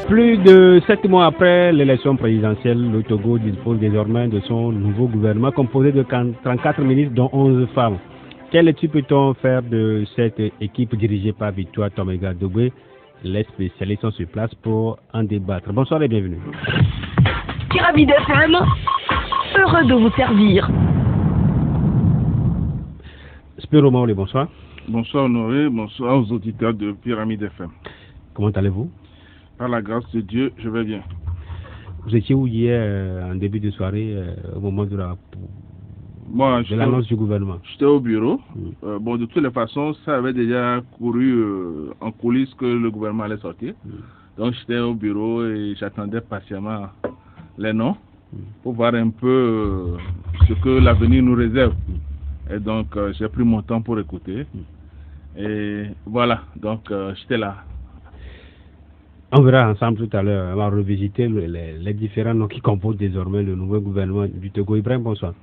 Plus de 7 mois après l'élection présidentielle, le Togo dispose désormais de son nouveau gouvernement composé de 34 ministres dont 11 femmes. Quelle lecture peut-on faire de cette équipe dirigée par Victoire Tomega Dogwe? Les spécialistes sont sur place pour en débattre. Bonsoir et bienvenue. Pyramide FM, heureux de vous servir. Spiro Maolé, bonsoir. Bonsoir Honoré, bonsoir aux auditeurs de Pyramide FM. Comment allez-vous? Par la grâce de Dieu, je vais bien. Vous étiez où hier en début de soirée au moment de l'annonce du gouvernement? J'étais au bureau. Bon, de toutes les façons, ça avait déjà couru en coulisses que le gouvernement allait sortir. Donc j'étais au bureau et j'attendais patiemment les noms pour voir un peu ce que l'avenir nous réserve. Et donc j'ai pris mon temps pour écouter. Et voilà, donc j'étais là. On verra ensemble tout à l'heure, on va revisiter les différents noms qui composent désormais le nouveau gouvernement du Togo. Ibrahim, bonsoir.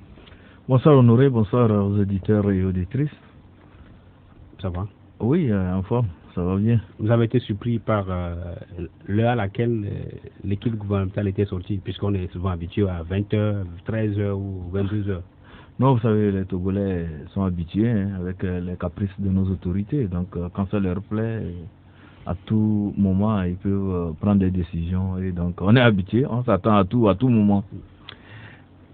Bonsoir Honoré, bonsoir aux auditeurs et auditrices. Ça va? Oui, en forme, ça va bien. Vous avez été surpris par l'heure à laquelle l'équipe gouvernementale était sortie, puisqu'on est souvent habitué à 20h, 13h ou 22h. Non, vous savez, les Togolais sont habitués avec les caprices de nos autorités. Donc, quand ça leur plaît, à tout moment, ils peuvent prendre des décisions. Et donc, on est habitué, on s'attend à tout moment.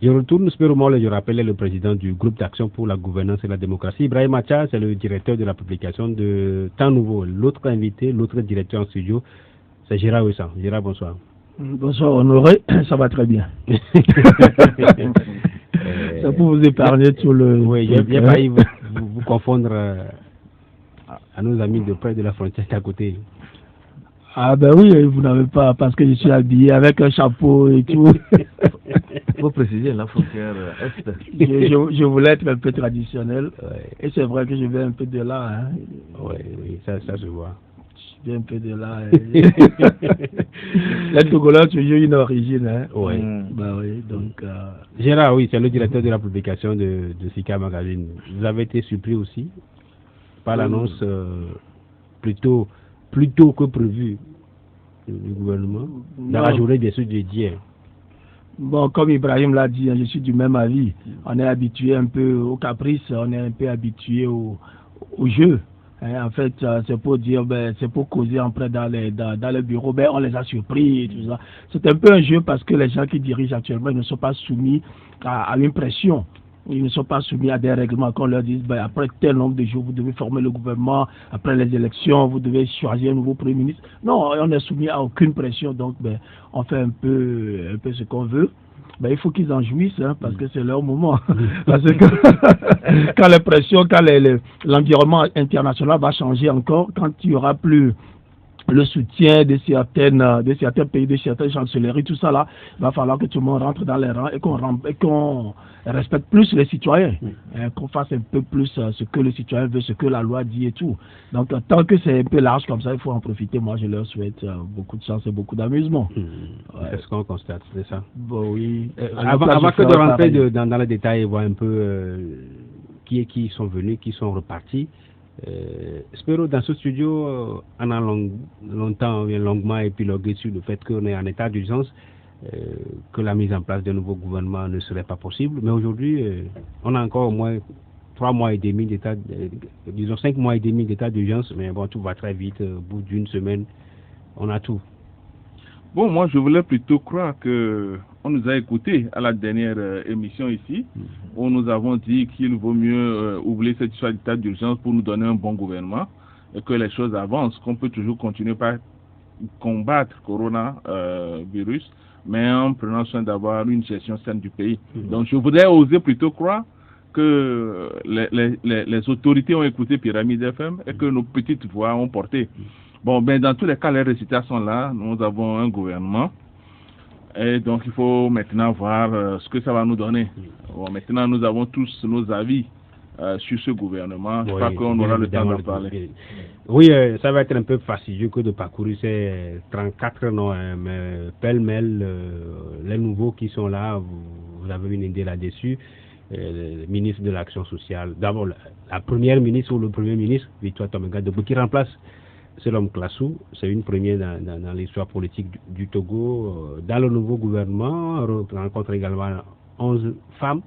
Je retourne, je rappelle le président du groupe d'action pour la gouvernance et la démocratie. Ibrahim Acha, c'est le directeur de la publication de Temps Nouveau. L'autre invité, l'autre directeur en studio, c'est Gérard Wessan. Gérard, bonsoir. Bonsoir Honoré, ça va très bien. Ça peut vous épargner tout le... Oui, j'ai bien failli vous confondre à nos amis de près de la frontière à côté. Ah ben oui, vous n'avez pas, parce que je suis habillé avec un chapeau et tout. Il faut préciser la frontière Est. Je voulais être un peu traditionnel. Ouais. Et c'est vrai que je viens un peu de là. Hein. Oui, ça se voit. Je viens un peu de là. Les Togolais ont toujours une origine. Hein. Oui. Ben oui, donc... Gérard, oui, c'est le directeur de la publication de Sika Magazine. Vous avez été surpris aussi par l'annonce plutôt que prévu du gouvernement dans la journée bien sûr de hier. Bon, comme Ibrahim l'a dit, je suis du même avis. On est habitué un peu au caprice, on est un peu habitué au jeu. En fait, c'est pour dire, c'est pour causer après dans le bureau, on les a surpris et tout ça. C'est un peu un jeu parce que les gens qui dirigent actuellement ne sont pas soumis à une pression. Ils ne sont pas soumis à des règlements qu'on leur dise, après tel nombre de jours, vous devez former le gouvernement, après les élections, vous devez choisir un nouveau Premier ministre. Non, on est soumis à aucune pression, donc on fait un peu ce qu'on veut. Il faut qu'ils en jouissent, parce que c'est leur moment. Parce que quand les pressions, quand l'environnement international va changer encore, quand il n'y aura plus le soutien de certains pays, de certaines chancelleries, tout ça là, il va falloir que tout le monde rentre dans les rangs et qu'on respecte plus les citoyens, qu'on fasse un peu plus ce que le citoyen veut, ce que la loi dit et tout. Donc tant que c'est un peu large comme ça, il faut en profiter. Moi, je leur souhaite beaucoup de chance et beaucoup d'amusement. C'est ce qu'on constate, c'est ça? Bon, oui. Avant que de rentrer dans les détails et voir un peu qui sont venus, qui sont repartis, Spiro, dans ce studio, on a longuement épilogué sur le fait qu'on est en état d'urgence, que la mise en place d'un nouveau gouvernement ne serait pas possible. Mais aujourd'hui, on a encore au moins 3 mois et demi d'état, disons 5 mois et demi d'état d'urgence, mais bon, tout va très vite. Au bout d'une semaine, on a tout. Bon, moi, je voulais plutôt croire que on nous a écoutés à la dernière émission ici, où nous avons dit qu'il vaut mieux oublier cette histoire d'état d'urgence pour nous donner un bon gouvernement et que les choses avancent, qu'on peut toujours continuer par combattre coronavirus, mais en prenant soin d'avoir une gestion saine du pays. Donc, je voudrais oser plutôt croire que les autorités ont écouté Pyramide FM et que nos petites voix ont porté. Bon, dans tous les cas, les résultats sont là. Nous avons un gouvernement. Et donc, il faut maintenant voir ce que ça va nous donner. Bon, maintenant, nous avons tous nos avis sur ce gouvernement. Je crois qu'on aura le temps d'en parler. Oui, ça va être un peu fastidieux que de parcourir ces 34 noms, mais pêle-mêle, les nouveaux qui sont là, vous avez une idée là-dessus. Le ministre de l'Action sociale, d'abord la première ministre ou le premier ministre, Victoire Tomega Dogwe, qui remplace c'est l'homme Classou. C'est une première dans l'histoire politique du Togo. Dans le nouveau gouvernement, on rencontre également 11 femmes,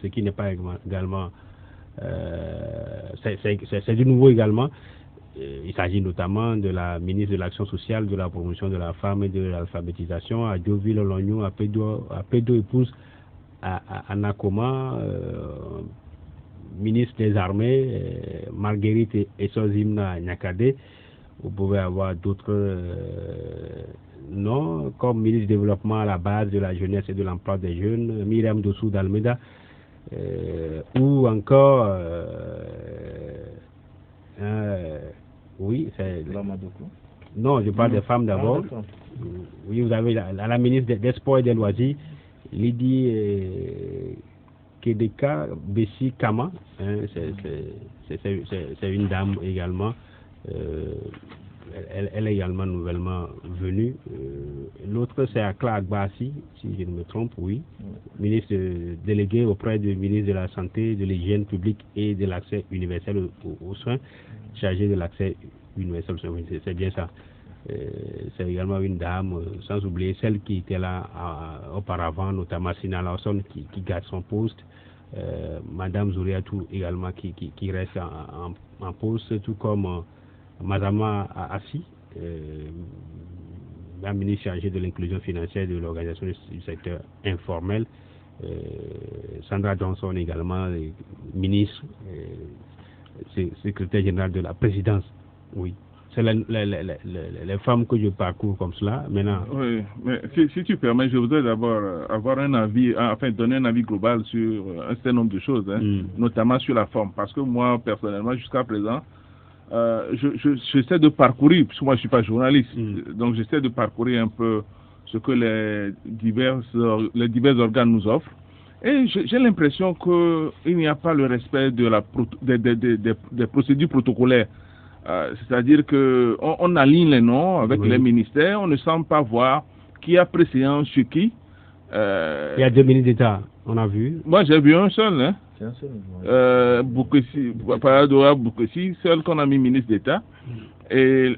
ce qui n'est pas également... c'est du nouveau également. Il s'agit notamment de la ministre de l'Action sociale, de la promotion de la femme et de l'alphabétisation, à Dioville-Olognou, à Pédo épouse, à Nakoma, ministre des Armées, Marguerite Essozimna Nyakade. Vous pouvez avoir d'autres noms, comme ministre du Développement à la base de la jeunesse et de l'emploi des jeunes, Myriam Dossou d'Almeida, ou encore... oui, c'est... Non, je parle des femmes d'abord. Oui, vous avez la ministre des Sports et des Loisirs, Lydie Kedeka Bessi Kama, c'est une dame également. Elle est également nouvellement venue. L'autre, c'est Akla Agbassi, si je ne me trompe, oui. Ministre délégué auprès du ministre de la Santé, de l'Hygiène publique et de l'accès universel aux soins, chargé de l'accès universel aux soins. C'est bien ça. C'est également une dame, sans oublier celle qui était là auparavant, notamment Sina Lawson, qui garde son poste. Madame Zouriatou également qui reste en poste, tout comme Mazama Assi, la ministre chargée de l'inclusion financière de l'organisation du secteur informel. Sandra Johnson également, ministre, secrétaire général de la présidence. Oui. C'est les femmes que je parcours comme cela. Maintenant. Oui, mais si tu permets, je voudrais d'abord avoir un avis, enfin donner un avis global sur un certain nombre de choses, notamment sur la forme. Parce que moi, personnellement, jusqu'à présent, j'essaie de parcourir, parce que moi je ne suis pas journaliste, donc j'essaie de parcourir un peu ce que les divers organes nous offrent. Et j'ai l'impression qu'il n'y a pas le respect des procédures protocolaires. C'est-à-dire qu'on aligne les noms avec les ministères, on ne semble pas voir qui a préséance sur qui. Il y a 2 ministres d'État, on a vu. Moi j'ai vu un seul, hein. Boukessi, Paradoa Boukessi, seul qu'on a mis ministre d'État. Et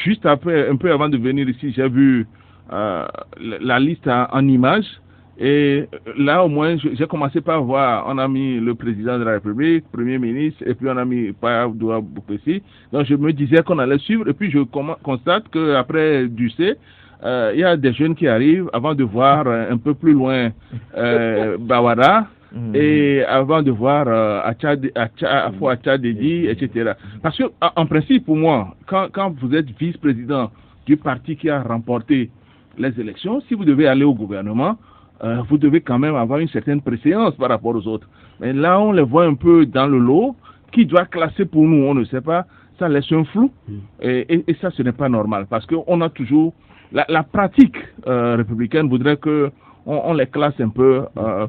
juste après, un peu avant de venir ici, j'ai vu la liste en images. Et là, au moins, j'ai commencé par voir, on a mis le président de la République, Premier ministre, et puis on a mis Paradoa Boukessi. Donc je me disais qu'on allait suivre, et puis je constate qu'après Ducé, il y a des jeunes qui arrivent avant de voir un peu plus loin Bawara et avant de voir Afouacha Dedi, etc. Parce que, en principe, pour moi, quand vous êtes vice-président du parti qui a remporté les élections, si vous devez aller au gouvernement, vous devez quand même avoir une certaine préséance par rapport aux autres. Mais là, on les voit un peu dans le lot. Qui doit classer pour nous, on ne sait pas. Ça laisse un flou. Et ça, ce n'est pas normal. Parce qu'on a toujours... La pratique républicaine voudrait qu'on les classe un peu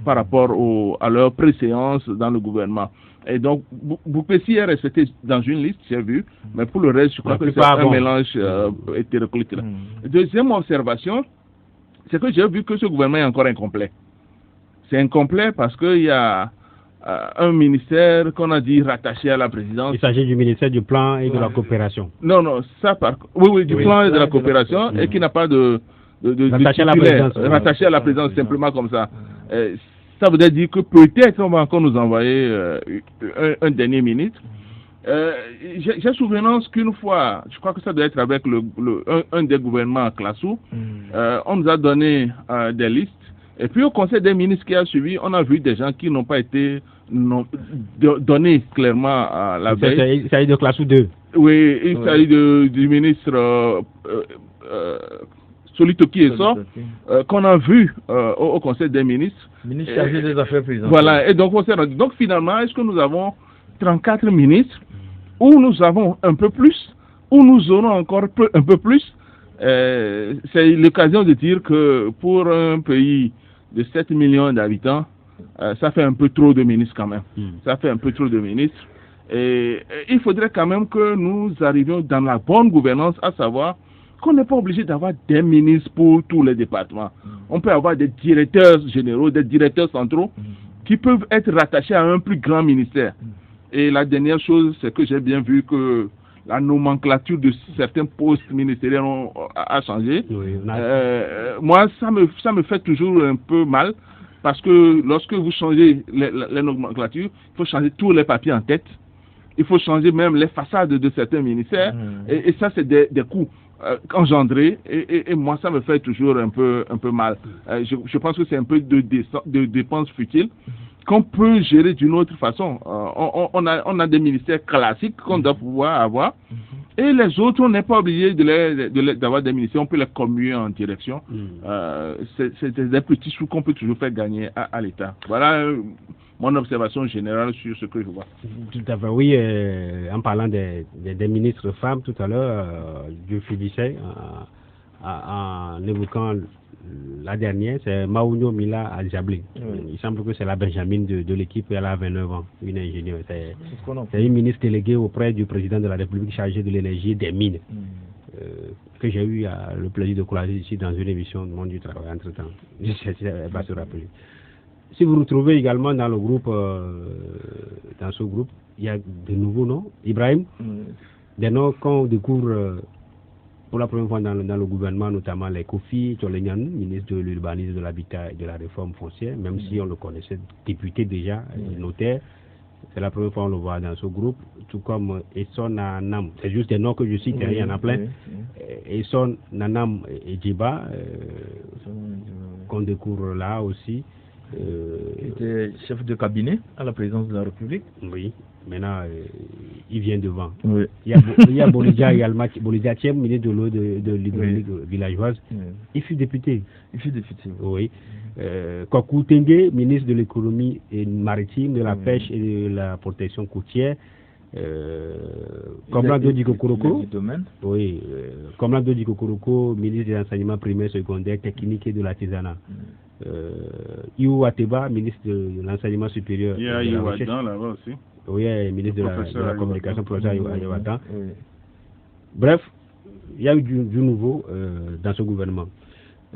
par rapport à leur préséance dans le gouvernement. Et donc, Boukessi est respecté dans une liste, j'ai vu, mais pour le reste, je crois que c'est un mélange hétéroclite. Deuxième observation, c'est que j'ai vu que ce gouvernement est encore incomplet. C'est incomplet parce qu'il y a un ministère qu'on a dit rattaché à la présidence. Il s'agit du ministère du plan et de la coopération. Non, ça du plan et de la coopération, et qui n'a pas de rattaché à la présidence. Rattaché à la présidence, simplement comme ça. Ça veut dire que peut-être on va encore nous envoyer un dernier ministre. J'ai souvenance qu'une fois, je crois que ça doit être avec un des gouvernements Classou, on nous a donné des listes. Et puis au Conseil des ministres qui a suivi, on a vu des gens qui n'ont pas été donnés clairement à la veille. Il s'agit de Classou 2. Oui, il s'agit du ministre Solitoki Esso, qu'on a vu au Conseil des ministres. Ministre chargé des affaires présidentielles. Voilà, et donc on s'est rendu. Donc finalement, est-ce que nous avons 34 ministres, ou nous avons un peu plus, ou nous aurons encore un peu plus? C'est l'occasion de dire que pour un pays de 7 millions d'habitants, ça fait un peu trop de ministres quand même. Ça fait un peu trop de ministres. Et il faudrait quand même que nous arrivions dans la bonne gouvernance, à savoir qu'on n'est pas obligé d'avoir des ministres pour tous les départements. On peut avoir des directeurs généraux, des directeurs centraux qui peuvent être rattachés à un plus grand ministère. Et la dernière chose, c'est que j'ai bien vu que la nomenclature de certains postes ministériels a changé. Oui, Moi, ça me fait toujours un peu mal, parce que lorsque vous changez les nomenclatures, il faut changer tous les papiers en tête. Il faut changer même les façades de certains ministères. Et ça, c'est des coûts engendrés. Et moi, ça me fait toujours un peu mal. Je pense que c'est un peu de dépenses futiles qu'on peut gérer d'une autre façon. On a des ministères classiques qu'on doit pouvoir avoir. Et les autres, on n'est pas obligé d'avoir des ministères. On peut les commuer en direction. C'est des petits sous qu'on peut toujours faire gagner à l'État. Voilà mon observation générale sur ce que je vois. Tout à fait, oui. En parlant des ministres femmes tout à l'heure, je finissais en évoquant la dernière, c'est Maounio Mila Adjablé. Il semble que c'est la Benjamine de l'équipe, elle a 29 ans, une ingénieure. C'est une ministre déléguée auprès du président de la République chargée de l'énergie et des mines, que j'ai eu le plaisir de croiser ici dans une émission du Monde du Travail entre-temps. Elle va se rappeler. Si vous retrouvez également dans le groupe, dans ce groupe, il y a de nouveaux noms. Ibrahim, des noms qu'on découvre pour la première fois dans le gouvernement, notamment les Kofi Tcholenyan, ministre de l'urbanisme, de l'habitat et de la réforme foncière, même si on le connaissait député déjà, notaire. C'est la première fois qu'on le voit dans ce groupe, tout comme Esson Nanam. C'est juste des noms que je cite, il y en a plein. Esson Nanam et Djiba, qu'on découvre là aussi. Il était chef de cabinet à la présidence de la République. Oui, maintenant il vient devant. Oui. Il y a Bolidja également, Bolidja Thiem, ministre de l'eau de l'hydraulique villageoise. Il fut député. Oui. Kokou Tengue, ministre de l'économie maritime, de la pêche et de la protection côtière. Komlando Dikokoroko, oui, Komlando Dikokoroko, ministre de l'enseignement primaire, secondaire, technique et de l'artisanat. Iou Ateba, ministre de l'enseignement supérieur. Il y a Iouatan là-bas aussi. Oui, ministre de la communication, professeur Iouatan. Bref, il y a eu du nouveau dans ce gouvernement.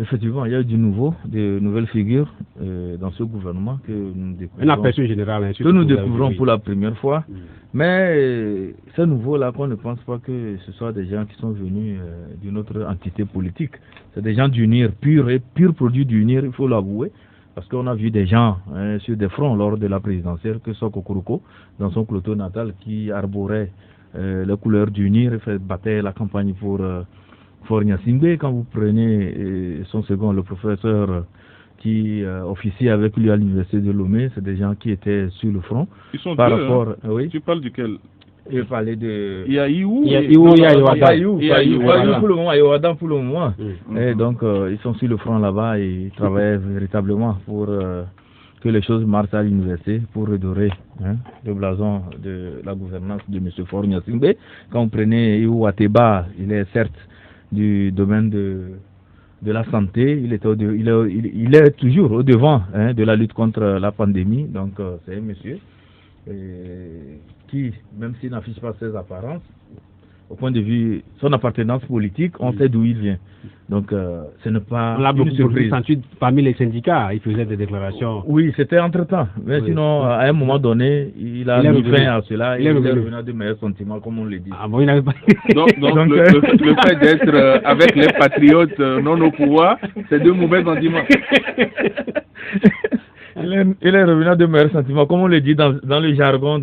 Effectivement, il y a eu du nouveau, de nouvelles figures dans ce gouvernement que nous découvrons. Un aperçu général, hein, que nous découvrons pour la première fois. Mais ces nouveaux-là, qu'on ne pense pas que ce soit des gens qui sont venus d'une autre entité politique. C'est des gens d'unir, pur produit d'unir, il faut l'avouer. Parce qu'on a vu des gens sur des fronts lors de la présidentielle, que ce soit Kokoroko, dans son clôture natal, qui arborait les couleurs d'unir et battait la campagne pour Fornia Simbe. Quand vous prenez son second, le professeur qui officie avec lui à l'université de Lomé, c'est des gens qui étaient sur le front. Ils sont par deux, rapport, hein. Oui. Tu parles duquel? Je parlais de... Il y a Iou, il y a pour le moment, Iouadan pour le moment. Et donc, ils sont sur le front là-bas et ils travaillent véritablement pour que les choses marchent à l'université, pour redorer le blason de la gouvernance de M. Fornia Simbe. Quand vous prenez Iou Ateba, il est certes du domaine de la santé, il est toujours au devant de la lutte contre la pandémie. Donc, c'est un monsieur qui, même s'il n'affiche pas ses apparences, au point de vue son appartenance politique, on sait d'où il vient. Donc, ce n'est pas on l'a une surprise. Parmi les syndicats, il faisait des déclarations. Oui, c'était entre-temps. Mais sinon, à un moment donné, il a mis fin à cela. Il est revenu à de meilleurs sentiments, comme on le dit. Ah bon, il n'avait pas... donc le fait d'être avec les patriotes non au pouvoir, c'est deux mauvais sentiments. Il est revenu à de meilleurs sentiments, comme on le dit dans le jargon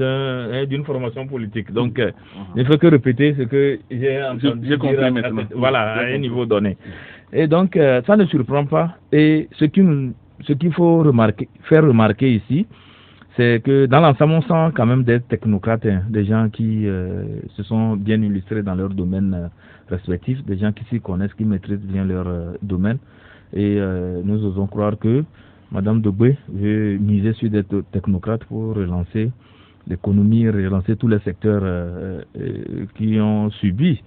d'une formation politique. Donc, il ne faut que répéter ce que j'ai entendu. J'ai compris maintenant. Voilà, à un niveau donné. Et donc, ça ne surprend pas. Et ce qu'il faut faire remarquer ici, c'est que dans l'ensemble, on sent quand même des technocrates, des gens qui se sont bien illustrés dans leur domaine respectif, des gens qui s'y connaissent, qui maîtrisent bien leur domaine. Et nous osons croire que Madame Deboué veut miser sur des technocrates pour relancer l'économie, relancer tous les secteurs qui ont subi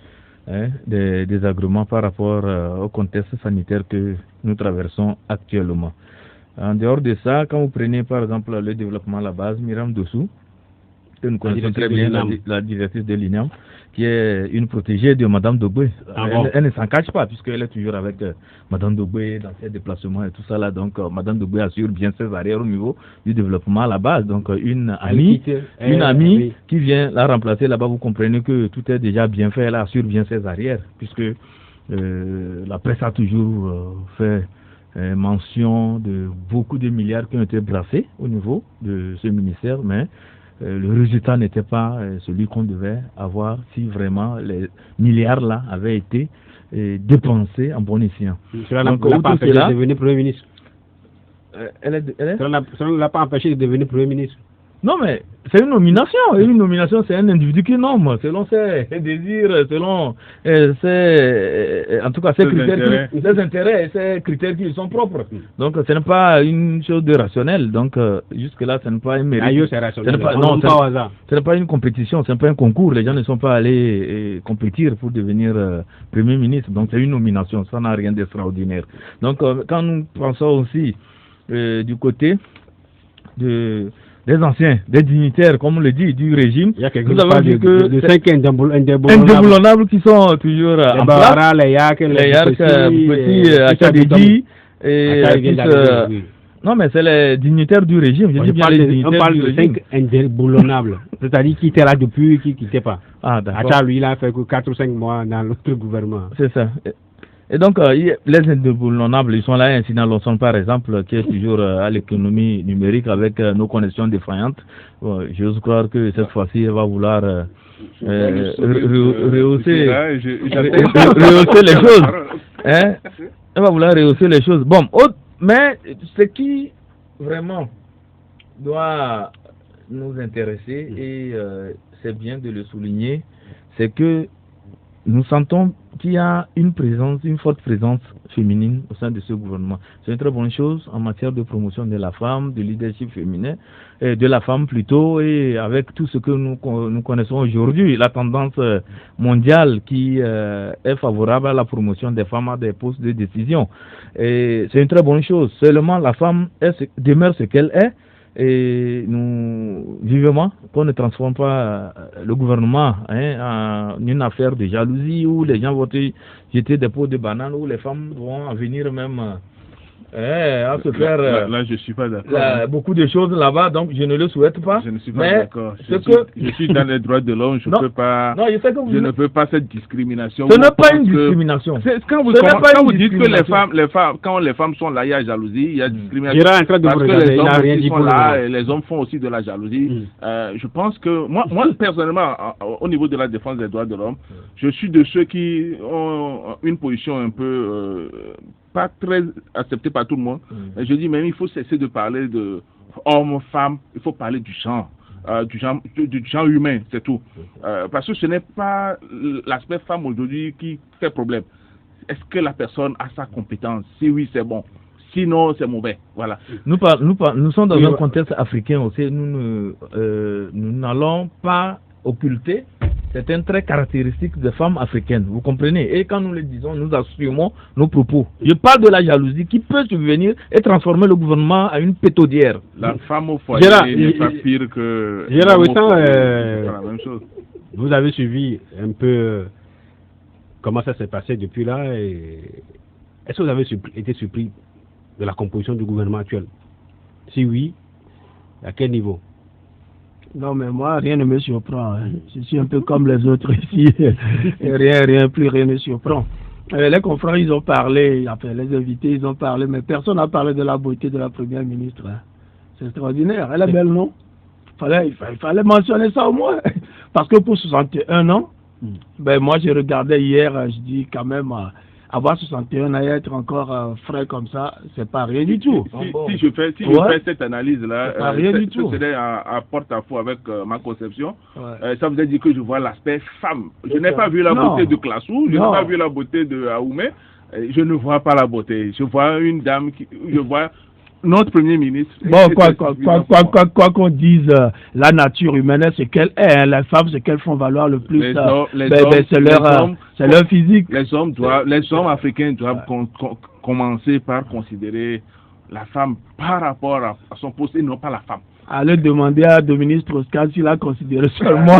des désagréments par rapport au contexte sanitaire que nous traversons actuellement. En dehors de ça, quand vous prenez par exemple le développement à la base, Myriam Dossou, que nous connaissons très bien, la directrice de l'INAM, qui est une protégée de Madame Dogbe. Bon. Elle ne s'en cache pas, puisqu'elle est toujours avec Madame Dogbe dans ses déplacements et tout ça là. Donc, Madame Dogbe assure bien ses arrières au niveau du développement à la base. Donc, une amie oui. qui vient la remplacer là-bas, vous comprenez que tout est déjà bien fait. Elle assure bien ses arrières, puisque la presse a toujours fait mention de beaucoup de milliards qui ont été brassés au niveau de ce ministère, mais le résultat n'était pas celui qu'on devait avoir si vraiment les milliards là avaient été dépensés en bon escient. Cela n'a pas empêché de devenir Premier ministre. Cela ne l'a pas empêché de devenir Premier ministre. Non, mais c'est une nomination. Et une nomination, c'est un individu qui nomme selon ses désirs, selon en tout cas ses critères, ses intérêts et ses critères qui lui sont propres. Donc, ce n'est pas une chose de rationnel. Donc, jusque-là, ce n'est pas un mérite. C'est rationnel. Ce n'est pas une compétition, ce n'est pas un concours. Les gens ne sont pas allés compétir pour devenir Premier ministre. Donc, c'est une nomination. Ça n'a rien d'extraordinaire. Donc, quand nous pensons aussi du côté des anciens, des dignitaires, comme on le dit, du régime. Il y a quelque chose de 5 indéboulonnables qui sont toujours en place. Les Yak, Petit, Achadedi, et non, mais c'est les dignitaires du régime. On parle de 5 indéboulonnables. C'est-à-dire qui étaient là depuis, qui ne quittaient pas. Ah, d'accord. Acha, lui, il a fait que 4 ou 5 mois dans l'autre gouvernement. C'est ça. Et donc, les indéboulonnables, ils sont là, Incident Lawson par exemple, qui est toujours à l'économie numérique avec nos connexions défaillantes. J'ose croire que cette fois-ci, elle va vouloir rehausser les choses. Hein? Elle va vouloir rehausser les choses. Bon, mais ce qui vraiment doit nous intéresser, et c'est bien de le souligner, c'est que nous sentons qu'il y a une forte présence féminine au sein de ce gouvernement. C'est une très bonne chose en matière de promotion de la femme, de leadership féminin, de la femme plutôt, et avec tout ce que nous connaissons aujourd'hui, la tendance mondiale qui est favorable à la promotion des femmes à des postes de décision. Et c'est une très bonne chose. Seulement la femme demeure ce qu'elle est. Et nous, vivement, qu'on ne transforme pas le gouvernement en une affaire de jalousie où les gens vont jeter des pots de bananes, où les femmes vont en venir même à se faire là, je suis pas d'accord. Beaucoup de choses là-bas, donc je ne le souhaite pas. Je ne suis pas d'accord. Je suis dans les droits de l'homme, je ne peux pas cette discrimination. Ce n'est pas une discrimination. Quand vous dites que quand les femmes sont là, il y a jalousie, il y a discrimination. Parce que les hommes qui sont là, les hommes font aussi de la jalousie. Je pense que moi personnellement, au niveau de la défense des droits de l'homme, je suis de ceux qui ont une position un peu pas très accepté par tout le monde. Je dis même il faut cesser de parler de homme, femme, il faut parler du genre humain, c'est tout. Parce que ce n'est pas l'aspect femme aujourd'hui qui fait problème. Est-ce que la personne a sa compétence? Si oui, c'est bon. Sinon, c'est mauvais. Voilà. Nous sommes dans un contexte africain aussi. Nous n'allons pas occulter certains traits caractéristiques des femmes africaines, vous comprenez? Et quand nous le disons, nous assumons nos propos. Je parle de la jalousie qui peut subvenir et transformer le gouvernement à une pétaudière. La femme au foyer n'est pas pire que... Gérard Wesson, la même chose. Vous avez suivi un peu comment ça s'est passé depuis là, et est-ce que vous avez été surpris de la composition du gouvernement actuel? Si oui, à quel niveau? Non, mais moi, rien ne me surprend. Je suis un peu comme les autres ici. Et rien ne me surprend. Les confrères, ils ont parlé, enfin, les invités, ils ont parlé, mais personne n'a parlé de la beauté de la première ministre. C'est extraordinaire. Elle est belle, non? Il fallait mentionner ça au moins. Parce que pour 61 ans, ben moi, je regardais hier, je dis quand même... avoir 61 ans et être encore frais comme ça, c'est pas rien du tout. Si je fais cette analyse-là, c'est à porte-à-faux avec ma conception. Ça vous a dit que je vois l'aspect femme. Je n'ai pas vu la beauté de Klassou, je n'ai pas vu la beauté de Aoumé. Je ne vois pas la beauté. Je vois une dame je vois notre Premier ministre. Bon, quoi qu'on dise, la nature humaine, c'est qu'elle est. La femme, c'est qu'elles font valoir le plus. C'est leur physique. Les hommes africains doivent commencer par considérer la femme par rapport à son poste et non pas la femme. aller demander à Dominique Strauss-Kahn s'il a considéré seulement,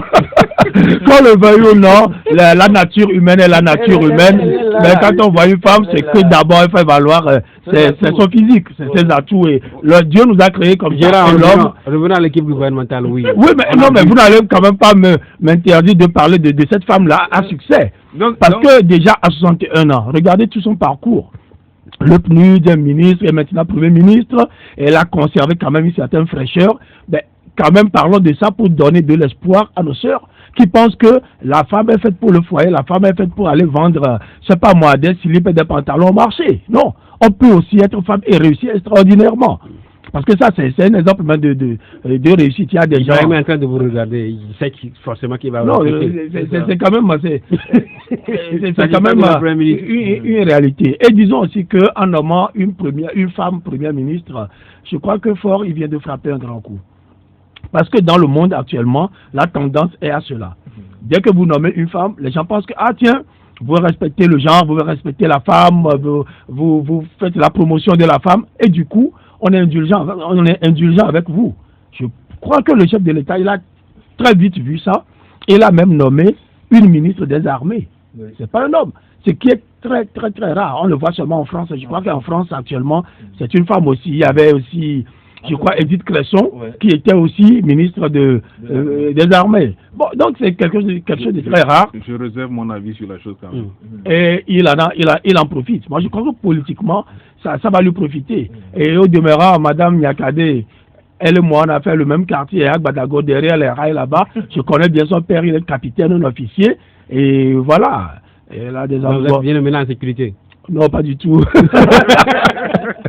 qu'on le veuille ou non, la nature humaine est la nature humaine. Mais quand on voit une femme, c'est que d'abord il faut valoir c'est son physique, c'est ses atouts. Et Dieu nous a créés comme ça. Gérard, revenons à l'équipe gouvernementale, oui. Oui, mais non, mais vous n'allez quand même pas m'interdire de parler de cette femme-là à succès. Parce que déjà à 61 ans, regardez tout son parcours. Le PNUD, ministre et maintenant Premier ministre, elle a conservé quand même une certaine fraîcheur. Mais quand même parlons de ça pour donner de l'espoir à nos sœurs qui pensent que la femme est faite pour le foyer, la femme est faite pour aller vendre, je sais pas moi, des slips et des pantalons au marché. Non, on peut aussi être femme et réussir extraordinairement. Parce que ça, c'est un exemple même de réussite. Il y a des gens... Il est en train de vous regarder. Il sait forcément qu'il va... Non, c'est quand même... C'est quand même une réalité. Et disons aussi qu'en nommant une femme première ministre, je crois que Faure, il vient de frapper un grand coup. Parce que dans le monde actuellement, la tendance est à cela. Dès que vous nommez une femme, les gens pensent que, ah tiens, vous respectez le genre, vous respectez la femme, vous faites la promotion de la femme, et du coup, on est indulgent avec vous. Je crois que le chef de l'État, il a très vite vu ça. Il a même nommé une ministre des Armées. Oui. C'est pas un homme. Ce qui est très, très, très rare. On le voit seulement en France. Je crois qu'en France, actuellement, c'est une femme aussi. Il y avait aussi, je crois, Edith Cresson, qui était aussi ministre des Armées. Bon, donc c'est quelque chose de très rare. Je réserve mon avis sur la chose quand même. Et il en profite. Moi, je crois que politiquement, ça va lui profiter. Et au demeurant, Madame Nyakade, elle et moi, on a fait le même quartier à Badago, derrière les rails là-bas. Je connais bien son père, il est capitaine, un officier. Et voilà. Et là, des endroits... Vous êtes bien maintenant en sécurité? Non, pas du tout.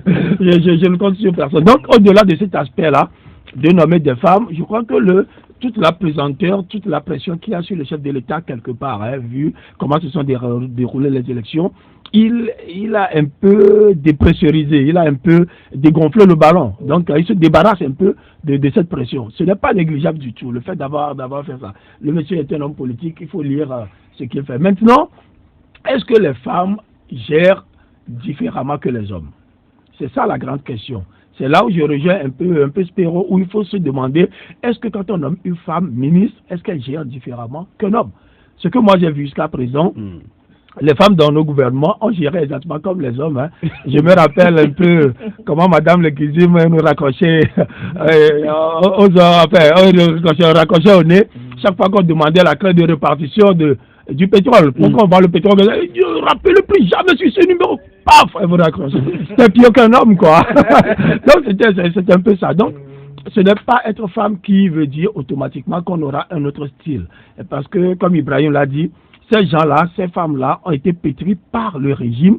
je ne compte sur personne. Donc, au-delà de cet aspect-là, de nommer des femmes, je crois que toute la pesanteur, toute la pression qu'il y a sur le chef de l'État quelque part, vu comment se sont déroulées les élections, il a un peu dépressurisé, il a un peu dégonflé le ballon. Donc, il se débarrasse un peu de cette pression. Ce n'est pas négligeable du tout, le fait d'avoir fait ça. Le monsieur est un homme politique, il faut lire ce qu'il fait. Maintenant, est-ce que les femmes gèrent différemment que les hommes? C'est ça la grande question. C'est là où je rejoins un peu Spero, où il faut se demander, est-ce que quand on nomme une femme ministre, est-ce qu'elle gère différemment qu'un homme? Ce que moi j'ai vu jusqu'à présent, les femmes dans nos gouvernements ont géré exactement comme les hommes. Je me rappelle un peu comment Madame le cuisine nous raccrochait raccrochait au nez chaque fois qu'on demandait la clé de répartition du pétrole. Pourquoi on vend le pétrole? Ne rappelez plus jamais sur ce numéro. Paf, elle vous raccroche. C'est pire qu'un homme, quoi. Donc, c'est un peu ça. Donc, ce n'est pas être femme qui veut dire automatiquement qu'on aura un autre style. Parce que, comme Ibrahim l'a dit, ces gens-là, ces femmes-là ont été pétries par le régime,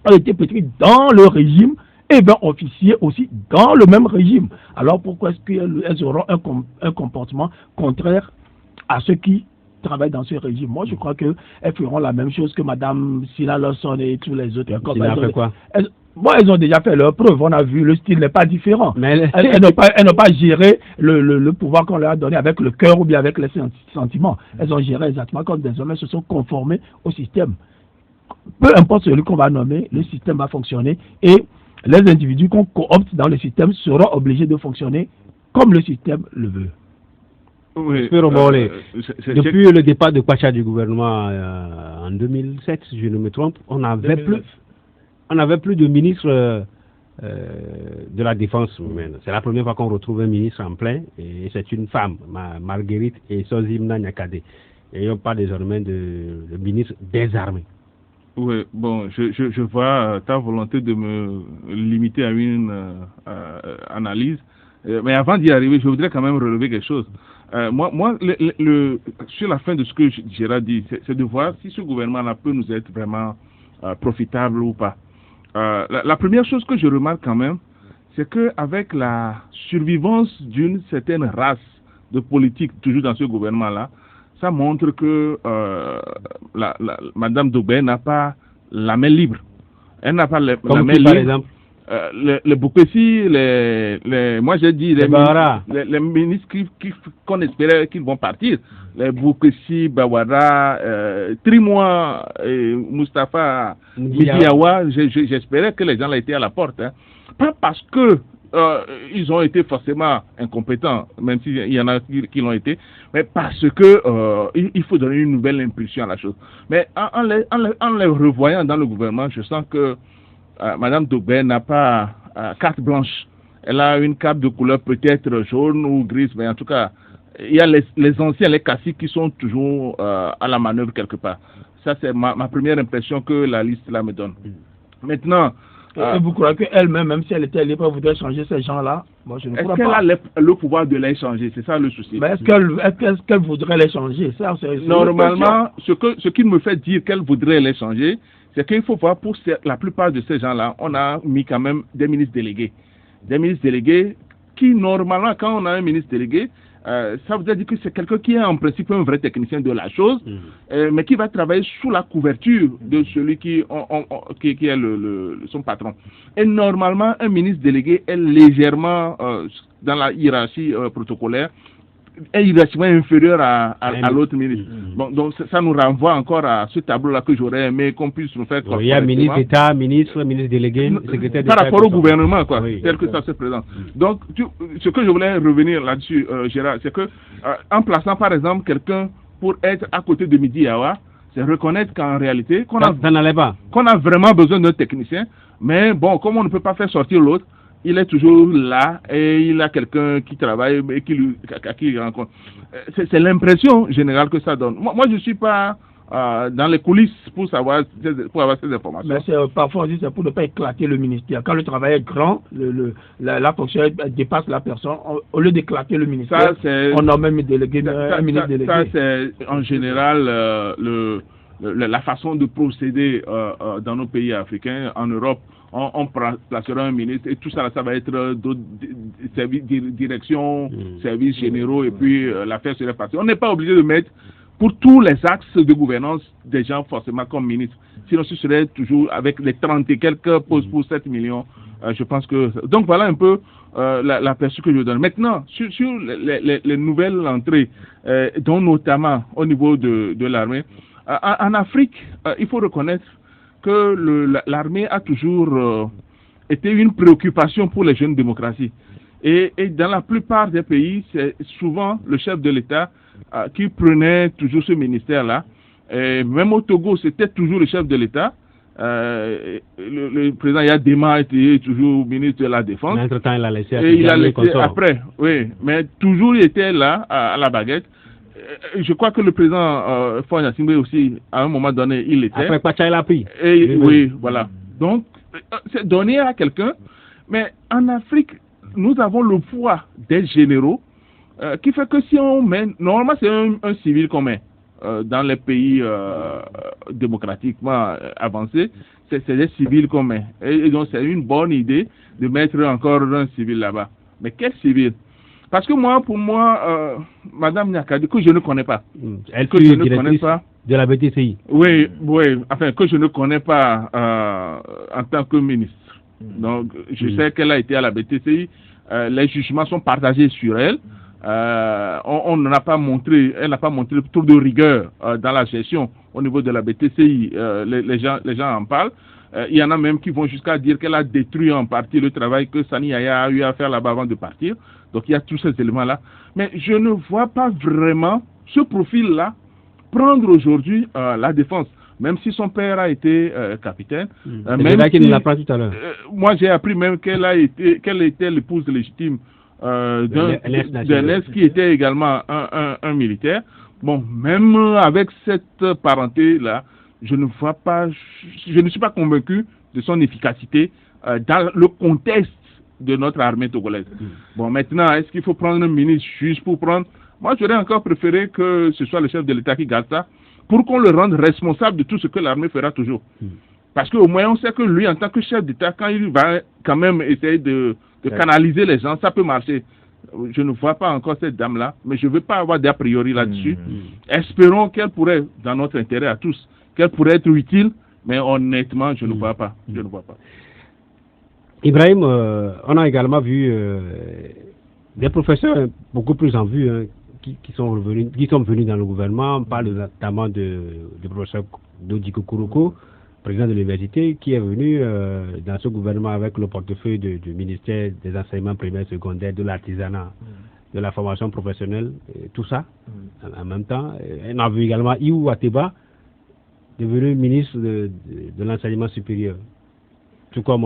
ont été pétries dans le régime, et bien officiers aussi dans le même régime. Alors, pourquoi est-ce qu'elles auront un comportement contraire à ceux qui travaillent dans ce régime? Moi, je crois qu'elles feront la même chose que Mme Sina Lawson et tous les autres. Sina fait quoi? Elles ont déjà fait leur preuve. On a vu, le style n'est pas différent. Mais elles n'ont pas géré le pouvoir qu'on leur a donné avec le cœur ou bien avec les sentiments. Elles ont géré exactement comme des hommes. Elles se sont conformées au système. Peu importe celui qu'on va nommer, le système va fonctionner. Et les individus qu'on coopte dans le système seront obligés de fonctionner comme le système le veut. Oui, depuis le départ de Kwacha du gouvernement en 2007, si je ne me trompe, on n'avait plus de ministre de la Défense. C'est la première fois qu'on retrouve un ministre en plein, et c'est une femme, Marguerite et Sozimna Nyakade. Et on parle désormais de ministre des Armées. Oui, bon, je vois ta volonté de me limiter à une analyse. Mais avant d'y arriver, je voudrais quand même relever quelque chose. Moi, sur la fin de ce que Gérard dit, c'est de voir si ce gouvernement-là peut nous être vraiment profitable ou pas. La première chose que je remarque quand même, c'est qu'avec la survivance d'une certaine race de politique toujours dans ce gouvernement-là, ça montre que Madame Dogbé n'a pas la main libre. Elle n'a pas la main libre. Par exemple les Boukessi, moi j'ai dit les ministres qu'on espérait qu'ils vont partir, les Boukessi, Bawara, Trimois, Moustapha Midiawa, j'espérais que les gens là étaient à la porte. Pas parce que ils ont été forcément incompétents, même s'il y en a qui l'ont été, mais parce que il faut donner une nouvelle impulsion à la chose. Mais en les revoyant dans le gouvernement, je sens que Madame Togbert n'a pas carte blanche. Elle a une cape de couleur peut-être jaune ou grise, mais en tout cas, il y a les anciens, les caciques qui sont toujours à la manœuvre quelque part. Ça, c'est ma première impression que la liste là me donne. Maintenant... Et vous croyez qu'elle-même, même si elle était libre, voudrait changer ces gens-là? Moi, je ne crois pas. Est-ce qu'elle a le pouvoir de les changer? C'est ça le souci. Mais est-ce qu'elle voudrait les changer? Normalement, ce qui me fait dire qu'elle voudrait les changer, c'est qu'il faut voir pour la plupart de ces gens-là, on a mis quand même des ministres délégués. Des ministres délégués qui, normalement, quand on a un ministre délégué, ça veut dire que c'est quelqu'un qui est en principe un vrai technicien de la chose, mais qui va travailler sous la couverture de celui qui est son patron. Et normalement, un ministre délégué est légèrement, dans la hiérarchie protocolaire, est hiérarchiquement inférieur à l'autre ministre. Bon, donc ça nous renvoie encore à ce tableau-là que j'aurais aimé qu'on puisse nous faire. Il y a ministre d'État, ministre délégué, secrétaire d'État. Par rapport au gouvernement, quoi, tel que ça se présente. Donc, ce que je voulais revenir là-dessus, Gérard, c'est que en plaçant par exemple quelqu'un pour être à côté de Midi Yawa, c'est reconnaître qu'en réalité, qu'on a vraiment besoin d'un technicien, mais bon, comme on ne peut pas faire sortir l'autre, il est toujours là et il a quelqu'un qui travaille et à qui il rencontre. C'est l'impression générale que ça donne. Moi je ne suis pas dans les coulisses pour avoir ces informations. Mais parfois aussi c'est pour ne pas éclater le ministère. Quand le travail est grand, la fonction dépasse la personne. Au lieu d'éclater le ministère, on a même un ministre délégué. Ça c'est en général la façon de procéder dans nos pays africains, en Europe. On placera un ministre et tout ça, ça va être d'autres services, direction, services généraux et puis l'affaire serait passée. On n'est pas obligé de mettre pour tous les axes de gouvernance des gens forcément comme ministre. Sinon, ce serait toujours avec les 30 et quelques postes pour 7 millions. Je pense que... Donc voilà un peu l'aperçu que je donne. Maintenant, sur les nouvelles entrées, dont notamment au niveau de l'armée, en Afrique, il faut reconnaître que l'armée a toujours été une préoccupation pour les jeunes démocraties. Et dans la plupart des pays, c'est souvent le chef de l'État qui prenait toujours ce ministère-là. Même au Togo, c'était toujours le chef de l'État. Le président Yadema était toujours ministre de la Défense. Mais entre-temps, il a laissé après, oui. Mais toujours, il était là, à la baguette. Je crois que le président Faure Gnassingbé aussi, à un moment donné, il était. Après Kwacha, il a pris. Oui, voilà. Donc, c'est donné à quelqu'un. Mais en Afrique, nous avons le poids des généraux qui fait que si on met... Normalement, c'est un civil qu'on met dans les pays démocratiquement avancés. C'est des civils qu'on met. Et donc, c'est une bonne idée de mettre encore un civil là-bas. Mais quel civil? Parce que pour moi, Madame Nyakadi, que je ne connais pas, elle que je ne connais pas de la BTCI. Oui, enfin que je ne connais pas en tant que ministre. Donc, je sais qu'elle a été à la BTCI. Les jugements sont partagés sur elle. On n'a pas montré, elle n'a pas montré trop de rigueur dans la gestion au niveau de la BTCI. Les gens en parlent. Il y en a même qui vont jusqu'à dire qu'elle a détruit en partie le travail que Sani Yaya a eu à faire là-bas avant de partir. Donc il y a tous ces éléments-là. Mais je ne vois pas vraiment ce profil-là prendre aujourd'hui la défense. Même si son père a été capitaine. Même qu'il ne l'a pas tout à l'heure. Moi j'ai appris même qu'elle était l'épouse légitime d'un qui était également un militaire. Bon, même avec cette parenté-là, je ne suis pas convaincu de son efficacité dans le contexte de notre armée togolaise. Bon, maintenant, est-ce qu'il faut prendre un ministre juste pour prendre... Moi, j'aurais encore préféré que ce soit le chef de l'État qui garde ça, pour qu'on le rende responsable de tout ce que l'armée fera toujours. Parce qu'au moins, on sait que lui, en tant que chef d'État, quand il va quand même essayer de canaliser les gens, ça peut marcher. Je ne vois pas encore cette dame-là, mais je ne veux pas avoir d'a priori là-dessus. Espérons qu'elle pourrait, dans notre intérêt à tous, qu'elle pourrait être utile, mais honnêtement, je ne vois pas. Je ne vois pas. Ibrahim, on a également vu des professeurs beaucoup plus en vue qui sont venus dans le gouvernement. On parle notamment du professeur Dodiko Kuroko, président de l'université, qui est venu dans ce gouvernement avec le portefeuille du ministère des enseignements primaires, secondaires, de l'artisanat, de la formation professionnelle, tout ça, en même temps. On a vu également Iou Ateba, devenu ministre de l'enseignement supérieur. Tout comme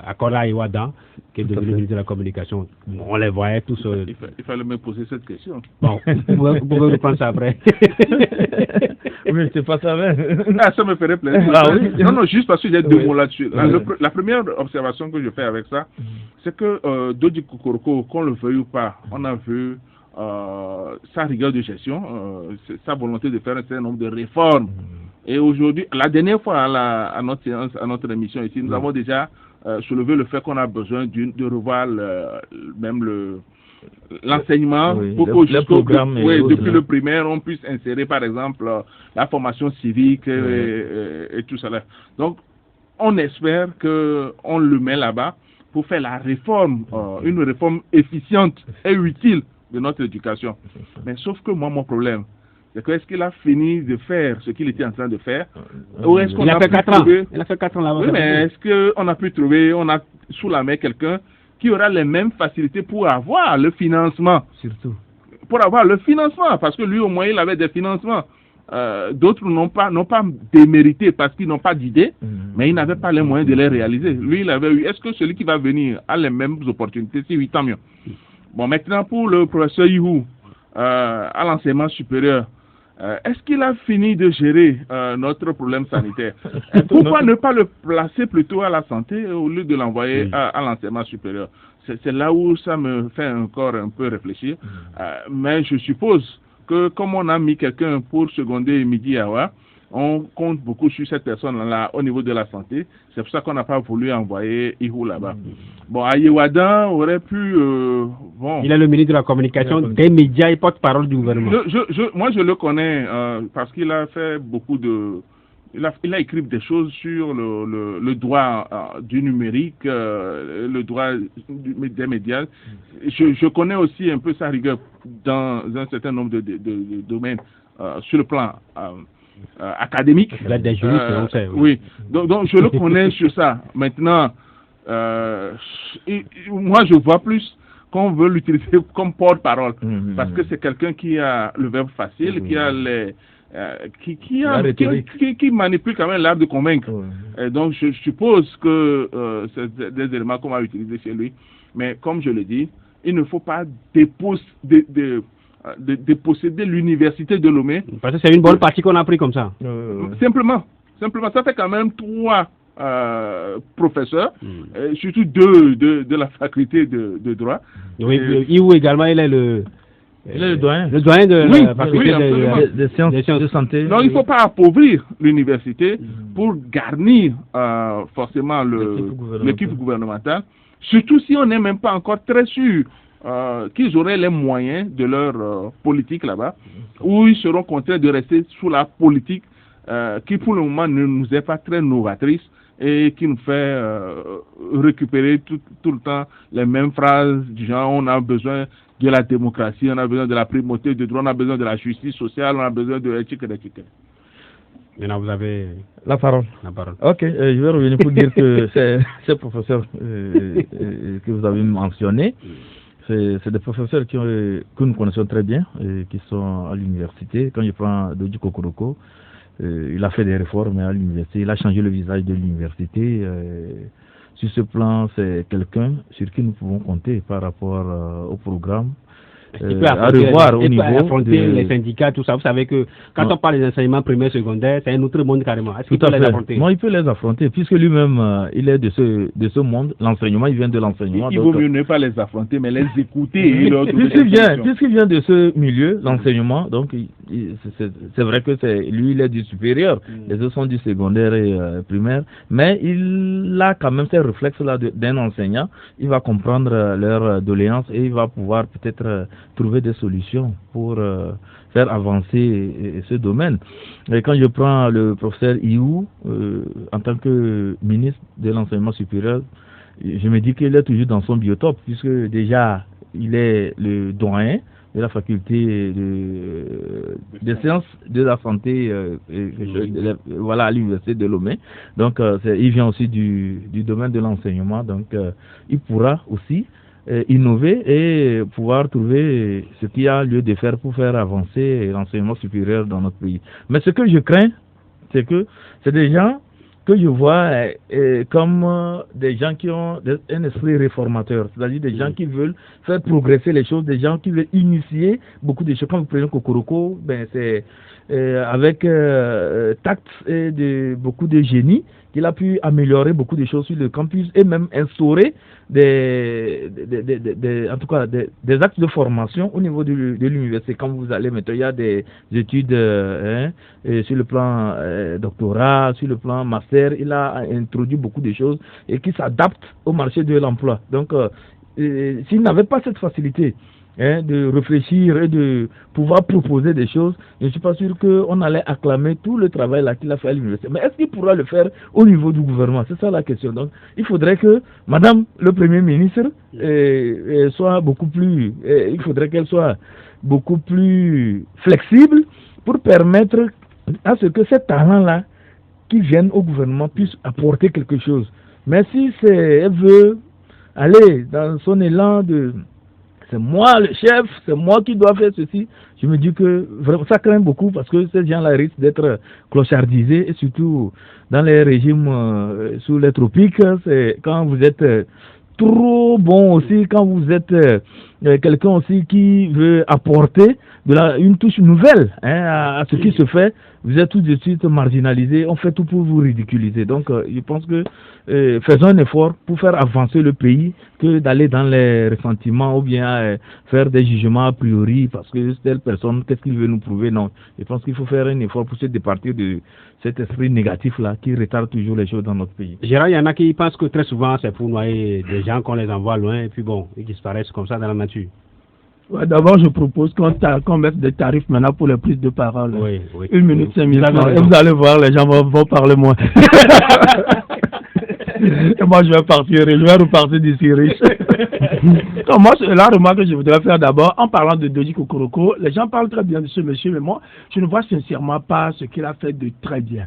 Akola Iwadan, qui est devenu ministre de la communication. On les voyait tous. Il fallait me poser cette question. Bon, vous pouvez reprendre ça après. Oui, c'est pas ça même. Ah, ça me ferait plaisir. Ah, oui. Non, juste parce que j'ai deux mots là-dessus. Oui. La première observation que je fais avec ça, c'est que Dodi Kokoroko, qu'on le veuille ou pas, on a vu sa rigueur de gestion, sa volonté de faire un certain nombre de réformes. Et aujourd'hui, la dernière fois à notre séance, à notre émission ici, nous avons déjà soulevé le fait qu'on a besoin de revoir l'enseignement pour que depuis le primaire, on puisse insérer par exemple la formation civique et tout ça là. Donc, on espère qu'on le met là-bas pour faire la réforme, une réforme efficiente et utile de notre éducation. Mais sauf que moi, mon problème, c'est que est-ce qu'il a fini de faire ce qu'il était en train de faire, ou est-ce qu'on a fait 4 ans. Il a fait 4 ans là-bas. Oui, mais est-ce qu'on a pu trouver, on a sous la main quelqu'un qui aura les mêmes facilités pour avoir le financement. Surtout. Pour avoir le financement, parce que lui au moins il avait des financements. D'autres n'ont pas démérité parce qu'ils n'ont pas d'idées, mais ils n'avaient pas les moyens de les réaliser. Lui il avait eu, est-ce que celui qui va venir a les mêmes opportunités? Si oui, tant mieux. Bon, maintenant pour le professeur Ihou, à l'enseignement supérieur, est-ce qu'il a fini de gérer notre problème sanitaire? Pourquoi ne pas le placer plutôt à la santé au lieu de l'envoyer à l'enseignement supérieur? C'est là où ça me fait encore un peu réfléchir. Mais je suppose que comme on a mis quelqu'un pour seconder Midi Awa, on compte beaucoup sur cette personne-là au niveau de la santé. C'est pour ça qu'on n'a pas voulu envoyer Ihou là-bas. Bon, Ayewadan aurait pu... bon. Il est le ministre de la communication, des médias et porte-parole du gouvernement. Moi, je le connais parce qu'il a fait beaucoup de... Il a écrit des choses sur le droit du numérique, le droit des médias. Je connais aussi un peu sa rigueur dans un certain nombre de domaines sur le plan... académique. Des juristes, on sait, oui. Donc je le connais sur ça. Maintenant, moi je vois plus qu'on veut l'utiliser comme porte-parole, parce que c'est quelqu'un qui a le verbe facile, qui a les qui manipule quand même l'art de convaincre. Et donc je suppose que c'est des éléments qu'on va utiliser chez lui. Mais comme je le dis, il ne faut pas déposséder l'université de Lomé. Parce que c'est une bonne partie qu'on a pris comme ça. Simplement, ça fait quand même 3 professeurs, surtout 2 de la faculté de droit. Oui, Iou également, il est le doyen. Le doyen de la faculté des sciences de santé. Donc il ne faut pas appauvrir l'université pour garnir forcément l'équipe gouvernementale, surtout si on n'est même pas encore très sûr qu'ils auraient les moyens de leur politique là-bas, ou ils seront contraints de rester sous la politique qui pour le moment ne nous est pas très novatrice et qui nous fait récupérer tout le temps les mêmes phrases du genre on a besoin de la démocratie, on a besoin de la primauté de droit, on a besoin de la justice sociale, on a besoin de l'éthique et l'éthique. Maintenant, vous avez la parole. Ok, je vais revenir pour dire que ces professeurs que vous avez mentionnés, c'est des professeurs que nous connaissons très bien et qui sont à l'université. Quand je prends Dodi Kokoroko, il a fait des réformes à l'université, il a changé le visage de l'université. Sur ce plan, c'est quelqu'un sur qui nous pouvons compter par rapport au programme. À revoir au niveau affronter les syndicats, tout ça. Vous savez que quand on parle des enseignements primaires, secondaires, c'est un autre monde carrément. Est-ce qu'il peut les affronter? Non, il peut les affronter, puisque lui-même, il est de ce monde. L'enseignement, il vient de l'enseignement. Il vaut mieux ne pas les affronter, mais les écouter. Puisqu'il vient de ce milieu, l'enseignement, donc c'est vrai que lui, il est du supérieur. Les autres sont du secondaire et primaire. Mais il a quand même ces réflexes-là d'un enseignant. Il va comprendre leurs doléances et il va pouvoir peut-être trouver des solutions pour faire avancer ce domaine. Et quand je prends le professeur Ihou, en tant que ministre de l'enseignement supérieur, je me dis qu'il est toujours dans son biotope, puisque déjà il est le doyen de la faculté des sciences de la santé voilà, à l'université de Lomé. Donc, il vient aussi du domaine de l'enseignement. Donc, il pourra aussi innover et pouvoir trouver ce qu'il y a lieu de faire pour faire avancer l'enseignement supérieur dans notre pays. Mais ce que je crains, c'est que c'est des gens que je vois comme des gens qui ont un esprit réformateur, c'est-à-dire des gens qui veulent faire progresser les choses, des gens qui veulent initier beaucoup de choses. Quand vous prenez Kokoroko, ben c'est avec tact et beaucoup de génie qu'il a pu améliorer beaucoup de choses sur le campus et même instaurer en tout cas des actes de formation au niveau de l'université. Quand vous allez maintenant, il y a des études sur le plan doctorat, sur le plan master. Il a introduit beaucoup de choses et qui s'adaptent au marché de l'emploi. Donc, s'il n'avait pas cette facilité de réfléchir et de pouvoir proposer des choses, je ne suis pas sûr qu'on allait acclamer tout le travail là qu'il a fait à l'université. Mais est-ce qu'il pourra le faire au niveau du gouvernement? C'est ça la question. Donc, il faudrait que Madame le Premier ministre soit beaucoup plus, il faudrait qu'elle soit beaucoup plus flexible pour permettre à ce que ces talents-là qui viennent au gouvernement puissent apporter quelque chose. Mais si elle veut aller dans son élan de c'est moi le chef, c'est moi qui dois faire ceci, je me dis que vraiment, ça craint beaucoup parce que ces gens-là risquent d'être clochardisés et surtout dans les régimes sous les tropiques, c'est quand vous êtes trop bon aussi, quand vous êtes quelqu'un aussi qui veut apporter une touche nouvelle à ce qui se fait, vous êtes tout de suite marginalisé, on fait tout pour vous ridiculiser. Donc je pense que faisons un effort pour faire avancer le pays que d'aller dans les ressentiments ou bien faire des jugements a priori parce que telle personne, qu'est-ce qu'il veut nous prouver? Non, je pense qu'il faut faire un effort pour se départir de cet esprit négatif-là qui retarde toujours les choses dans notre pays. Gérard, il y en a qui pensent que très souvent c'est pour noyer des gens qu'on les envoie loin et puis bon, ils disparaissent comme ça dans la nature. Ouais, d'abord, je propose qu'on mette des tarifs maintenant pour les prises de parole. Oui. 1 minute, 5 minutes. Et vous allez voir, les gens vont parler moins. Et moi, je vais repartir d'ici riche. Donc, moi, la remarque que je voudrais faire d'abord, en parlant de Doji Kokoroko, les gens parlent très bien de ce monsieur, mais moi, je ne vois sincèrement pas ce qu'il a fait de très bien.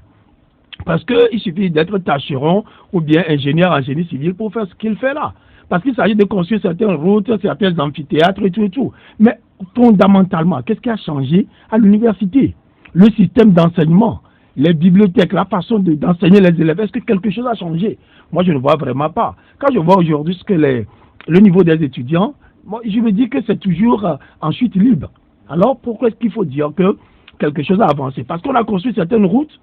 Parce qu'il suffit d'être tâcheron ou bien ingénieur en génie civil pour faire ce qu'il fait là. Parce qu'il s'agit de construire certaines routes, certains amphithéâtres et tout. Mais fondamentalement, qu'est-ce qui a changé à l'université? Le système d'enseignement, les bibliothèques, la façon d'enseigner les élèves, est-ce que quelque chose a changé? Moi, je ne vois vraiment pas. Quand je vois aujourd'hui ce que le niveau des étudiants, moi, je me dis que c'est toujours en chute libre. Alors, pourquoi est-ce qu'il faut dire que quelque chose a avancé? Parce qu'on a construit certaines routes,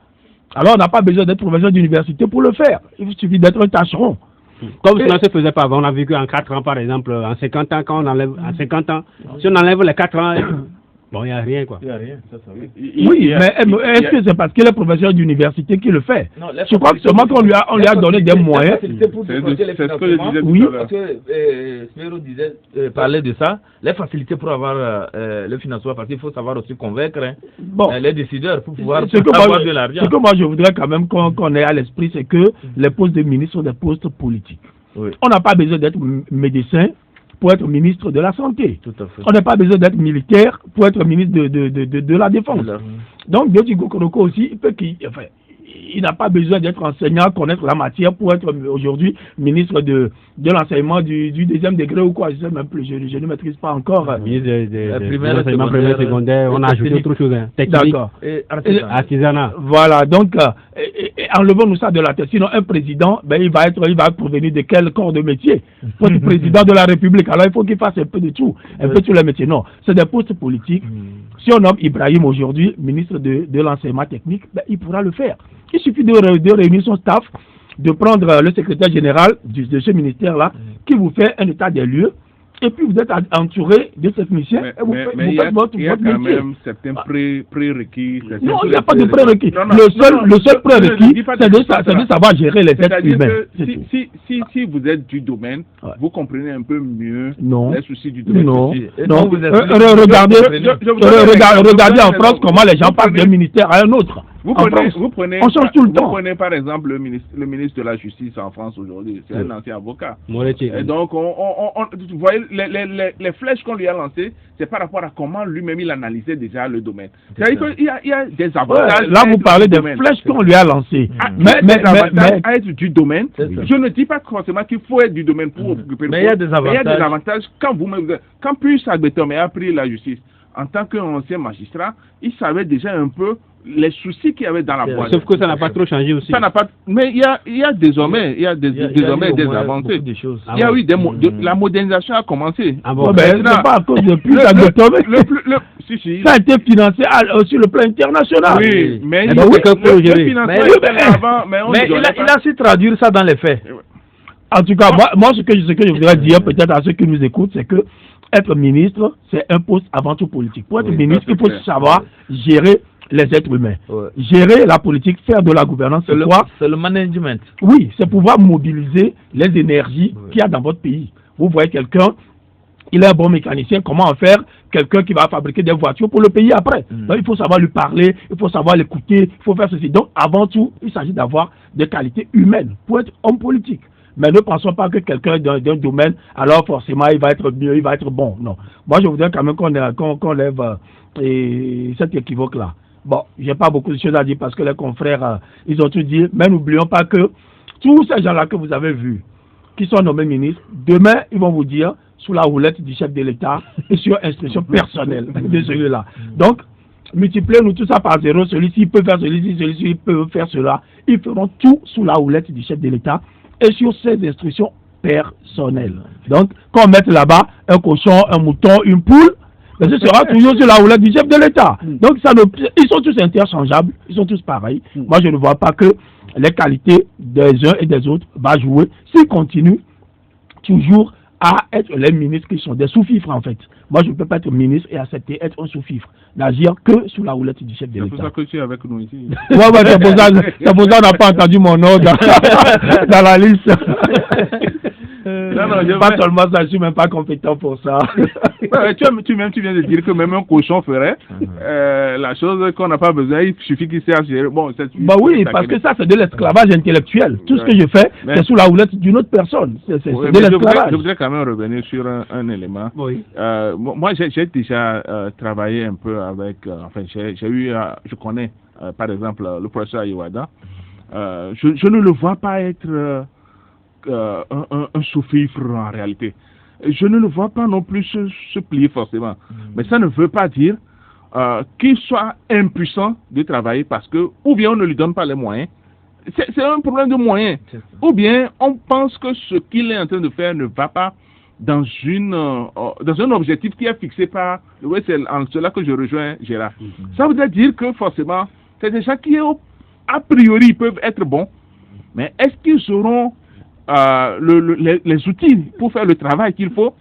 alors on n'a pas besoin d'être professeur d'université pour le faire. Il suffit d'être un tâcheron. Comme cela ne se faisait pas avant, on a vu qu'en 4 ans, par exemple, en 50 ans, quand on enlève, en 50 ans, si on enlève les 4 ans, bon, il n'y a rien, quoi. Il n'y a rien, ça oui. Oui, mais est-ce que c'est parce qu'il est professeur d'université qui le fait? Non, je crois que seulement qu'on lui a donné des moyens. C'est ce que je disais oui. Parce que Spero parlait de ça, les facilités pour avoir le financement, parce qu'il faut savoir aussi convaincre les décideurs pour pouvoir avoir de l'argent. Ce que moi je voudrais quand même qu'on ait à l'esprit, c'est que les postes de ministre sont des postes politiques. Oui. On n'a pas besoin d'être médecin pour être ministre de la Santé. Tout à fait. On n'a pas besoin d'être militaire pour être ministre de la Défense. Donc, Doji Kokoroko aussi, il n'a pas besoin d'être enseignant, connaître la matière pour être aujourd'hui ministre de l'enseignement du deuxième degré ou quoi. Je ne sais même plus, je ne maîtrise pas encore. Ministre de l'enseignement primaire, secondaire, on a ajouté autre chose. Technique, artisanat. Voilà, donc, enlevons-nous ça de la tête. Sinon, un président, il va provenir de quel corps de métier? Pour être président de la République, alors il faut qu'il fasse un peu de tout, un peu tous les métiers. Non, c'est des postes politiques. Si on nomme Ibrahim aujourd'hui ministre de l'enseignement technique, il pourra le faire. Il suffit de réunir son staff, de prendre le secrétaire général de ce ministère-là, qui vous fait un état des lieux, et puis vous êtes entouré de techniciens, et vous faites votre métier. Il y a quand même certains prérequis. Non, il n'y a pas de prérequis. Le seul prérequis, c'est de savoir gérer les êtres humains. Si vous êtes du domaine, vous comprenez un peu mieux les soucis du domaine. Non. Regardez en France comment les gens passent d'un ministère à un autre. Vous En prenez, France, on change tout le temps. Vous prenez par exemple le ministre de la Justice en France aujourd'hui, c'est un ancien avocat. Moretti. Et donc, vous voyez, les flèches qu'on lui a lancées, c'est par rapport à comment lui-même il analysait déjà le domaine. C'est-à-dire qu'il y a des avantages. Là, vous parlez des flèches qu'on lui a lancées. Mais à être du domaine, je ne dis pas forcément qu'il faut être du domaine pour occuper le poste. Mais il y a des avantages quand Pius Agbetom a pris la justice, en tant qu'ancien magistrat, il savait déjà un peu les soucis qu'il y avait dans la boîte. Sauf que ça n'a pas trop changé aussi. Ça n'a pas. Mais il y a désormais des avancées. Il y a eu la modernisation a commencé. Ah bon, c'est pas à cause de Pius Agbetom. Ça a été financé sur le plan international. Oui, mais il a su traduire ça dans les faits. En tout cas, moi ce que je voudrais dire peut-être à ceux qui nous écoutent, c'est que être ministre, c'est un poste avant tout politique. Pour être ministre, il faut savoir gérer les êtres humains. Gérer la politique, faire de la gouvernance, c'est quoi? C'est le management. Oui, c'est pouvoir mobiliser les énergies qu'il y a dans votre pays. Vous voyez quelqu'un, il est un bon mécanicien, comment en faire quelqu'un qui va fabriquer des voitures pour le pays après? Donc il faut savoir lui parler, il faut savoir l'écouter, il faut faire ceci. Donc avant tout, il s'agit d'avoir des qualités humaines pour être homme politique. Mais ne pensons pas que quelqu'un d'un domaine, alors forcément, il va être mieux, il va être bon. Non. Moi, je voudrais quand même qu'on lève cet équivoque-là. Bon, j'ai pas beaucoup de choses à dire parce que les confrères, ils ont tout dit. Mais n'oublions pas que tous ces gens-là que vous avez vus, qui sont nommés ministres, demain, ils vont vous dire sous la roulette du chef de l'État et sur instruction personnelle de celui-là. Donc, multipliez-nous tout ça par zéro. Celui-ci peut faire celui-ci, celui-ci peut faire cela. Ils feront tout sous la roulette du chef de l'État et sur ses instructions personnelles. Donc, quand on met là-bas un cochon, un mouton, une poule, ce sera toujours sur la roulette du chef de l'État. Donc, ils sont tous interchangeables, ils sont tous pareils. Moi, je ne vois pas que les qualités des uns et des autres vont jouer s'ils continuent toujours à être les ministres qui sont des sous-fifres, en fait. Moi, je ne peux pas être ministre et accepter être un sous-fifre, n'agir que sous la roulette du chef de l'État. C'est pour ça que tu es avec nous ici. Ouais, c'est pour ça qu'on n'a pas entendu mon nom dans la liste. Pas seulement ça, je suis même pas compétent pour ça. Tu viens de dire que même un cochon ferait la chose qu'on n'a pas besoin, il suffit qu'il sache gérer. Bon, oui, parce que ça, c'est de l'esclavage intellectuel. Tout ce que je fais, c'est sous la houlette d'une autre personne. C'est de l'esclavage. Je voudrais quand même revenir sur un élément. Oui. Moi, j'ai déjà travaillé un peu avec. Enfin, je connais, par exemple, le professeur Ayouada. Je ne le vois pas être un sous-fifre en réalité. Je ne le vois pas non plus se plier forcément. Mais ça ne veut pas dire qu'il soit impuissant de travailler parce que, ou bien on ne lui donne pas les moyens. C'est un problème de moyens. Ou bien on pense que ce qu'il est en train de faire ne va pas dans un objectif qui est fixé par... Oui, c'est en cela que je rejoins Gérard. Ça voudrait dire que forcément, c'est des gens qui, a priori, peuvent être bons, mais est-ce qu'ils auront les outils pour faire le travail qu'il faut?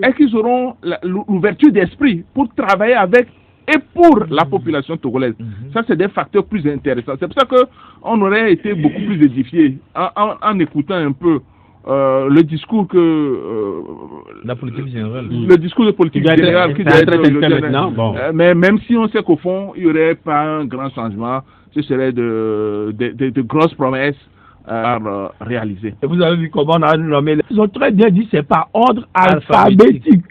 Est-ce qu'ils auront l'ouverture d'esprit pour travailler avec et pour la population togolaise? Ça, c'est des facteurs plus intéressants. C'est pour ça qu'on aurait été beaucoup plus édifié en écoutant un peu le discours la politique générale. Le discours de politique générale qui doit être mais même si on sait qu'au fond, il n'y aurait pas un grand changement, ce serait de grosses promesses à réaliser. Et vous avez vu comment on a nommé. Ils ont très bien dit, c'est par ordre alphabétique.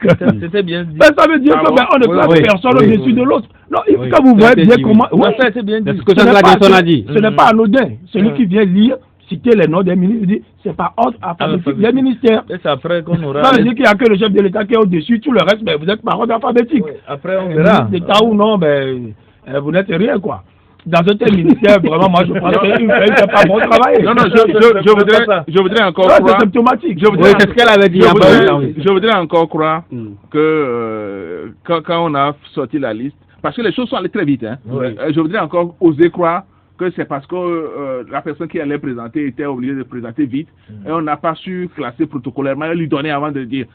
C'était bien dit. Mais ça veut dire qu'on ne place personne au-dessus de l'autre. Non, quand vous voyez bien comment. Oui, ça a été bien dit. Ce n'est pas anodin. Celui qui vient lire, citer les noms des ministres, dit c'est par ordre alphabétique des ministères. Et c'est après qu'on aura. Ça veut dire qu'il n'y a que le chef de l'État qui est au-dessus, tout le reste, mais vous êtes par ordre alphabétique. Après, on verra. D'État ou non, vous n'êtes rien, quoi. Dans un tel ministère, vraiment, moi, je pense qu'il ne fait pas bon travail. Non, je voudrais encore croire. C'est symptomatique. C'est ce qu'elle avait dit. Je voudrais encore croire que quand on a sorti la liste, parce que les choses sont allées très vite, je voudrais encore oser croire que c'est parce que la personne qui allait présenter était obligée de présenter vite et on n'a pas su classer protocolairement et lui donner avant de dire.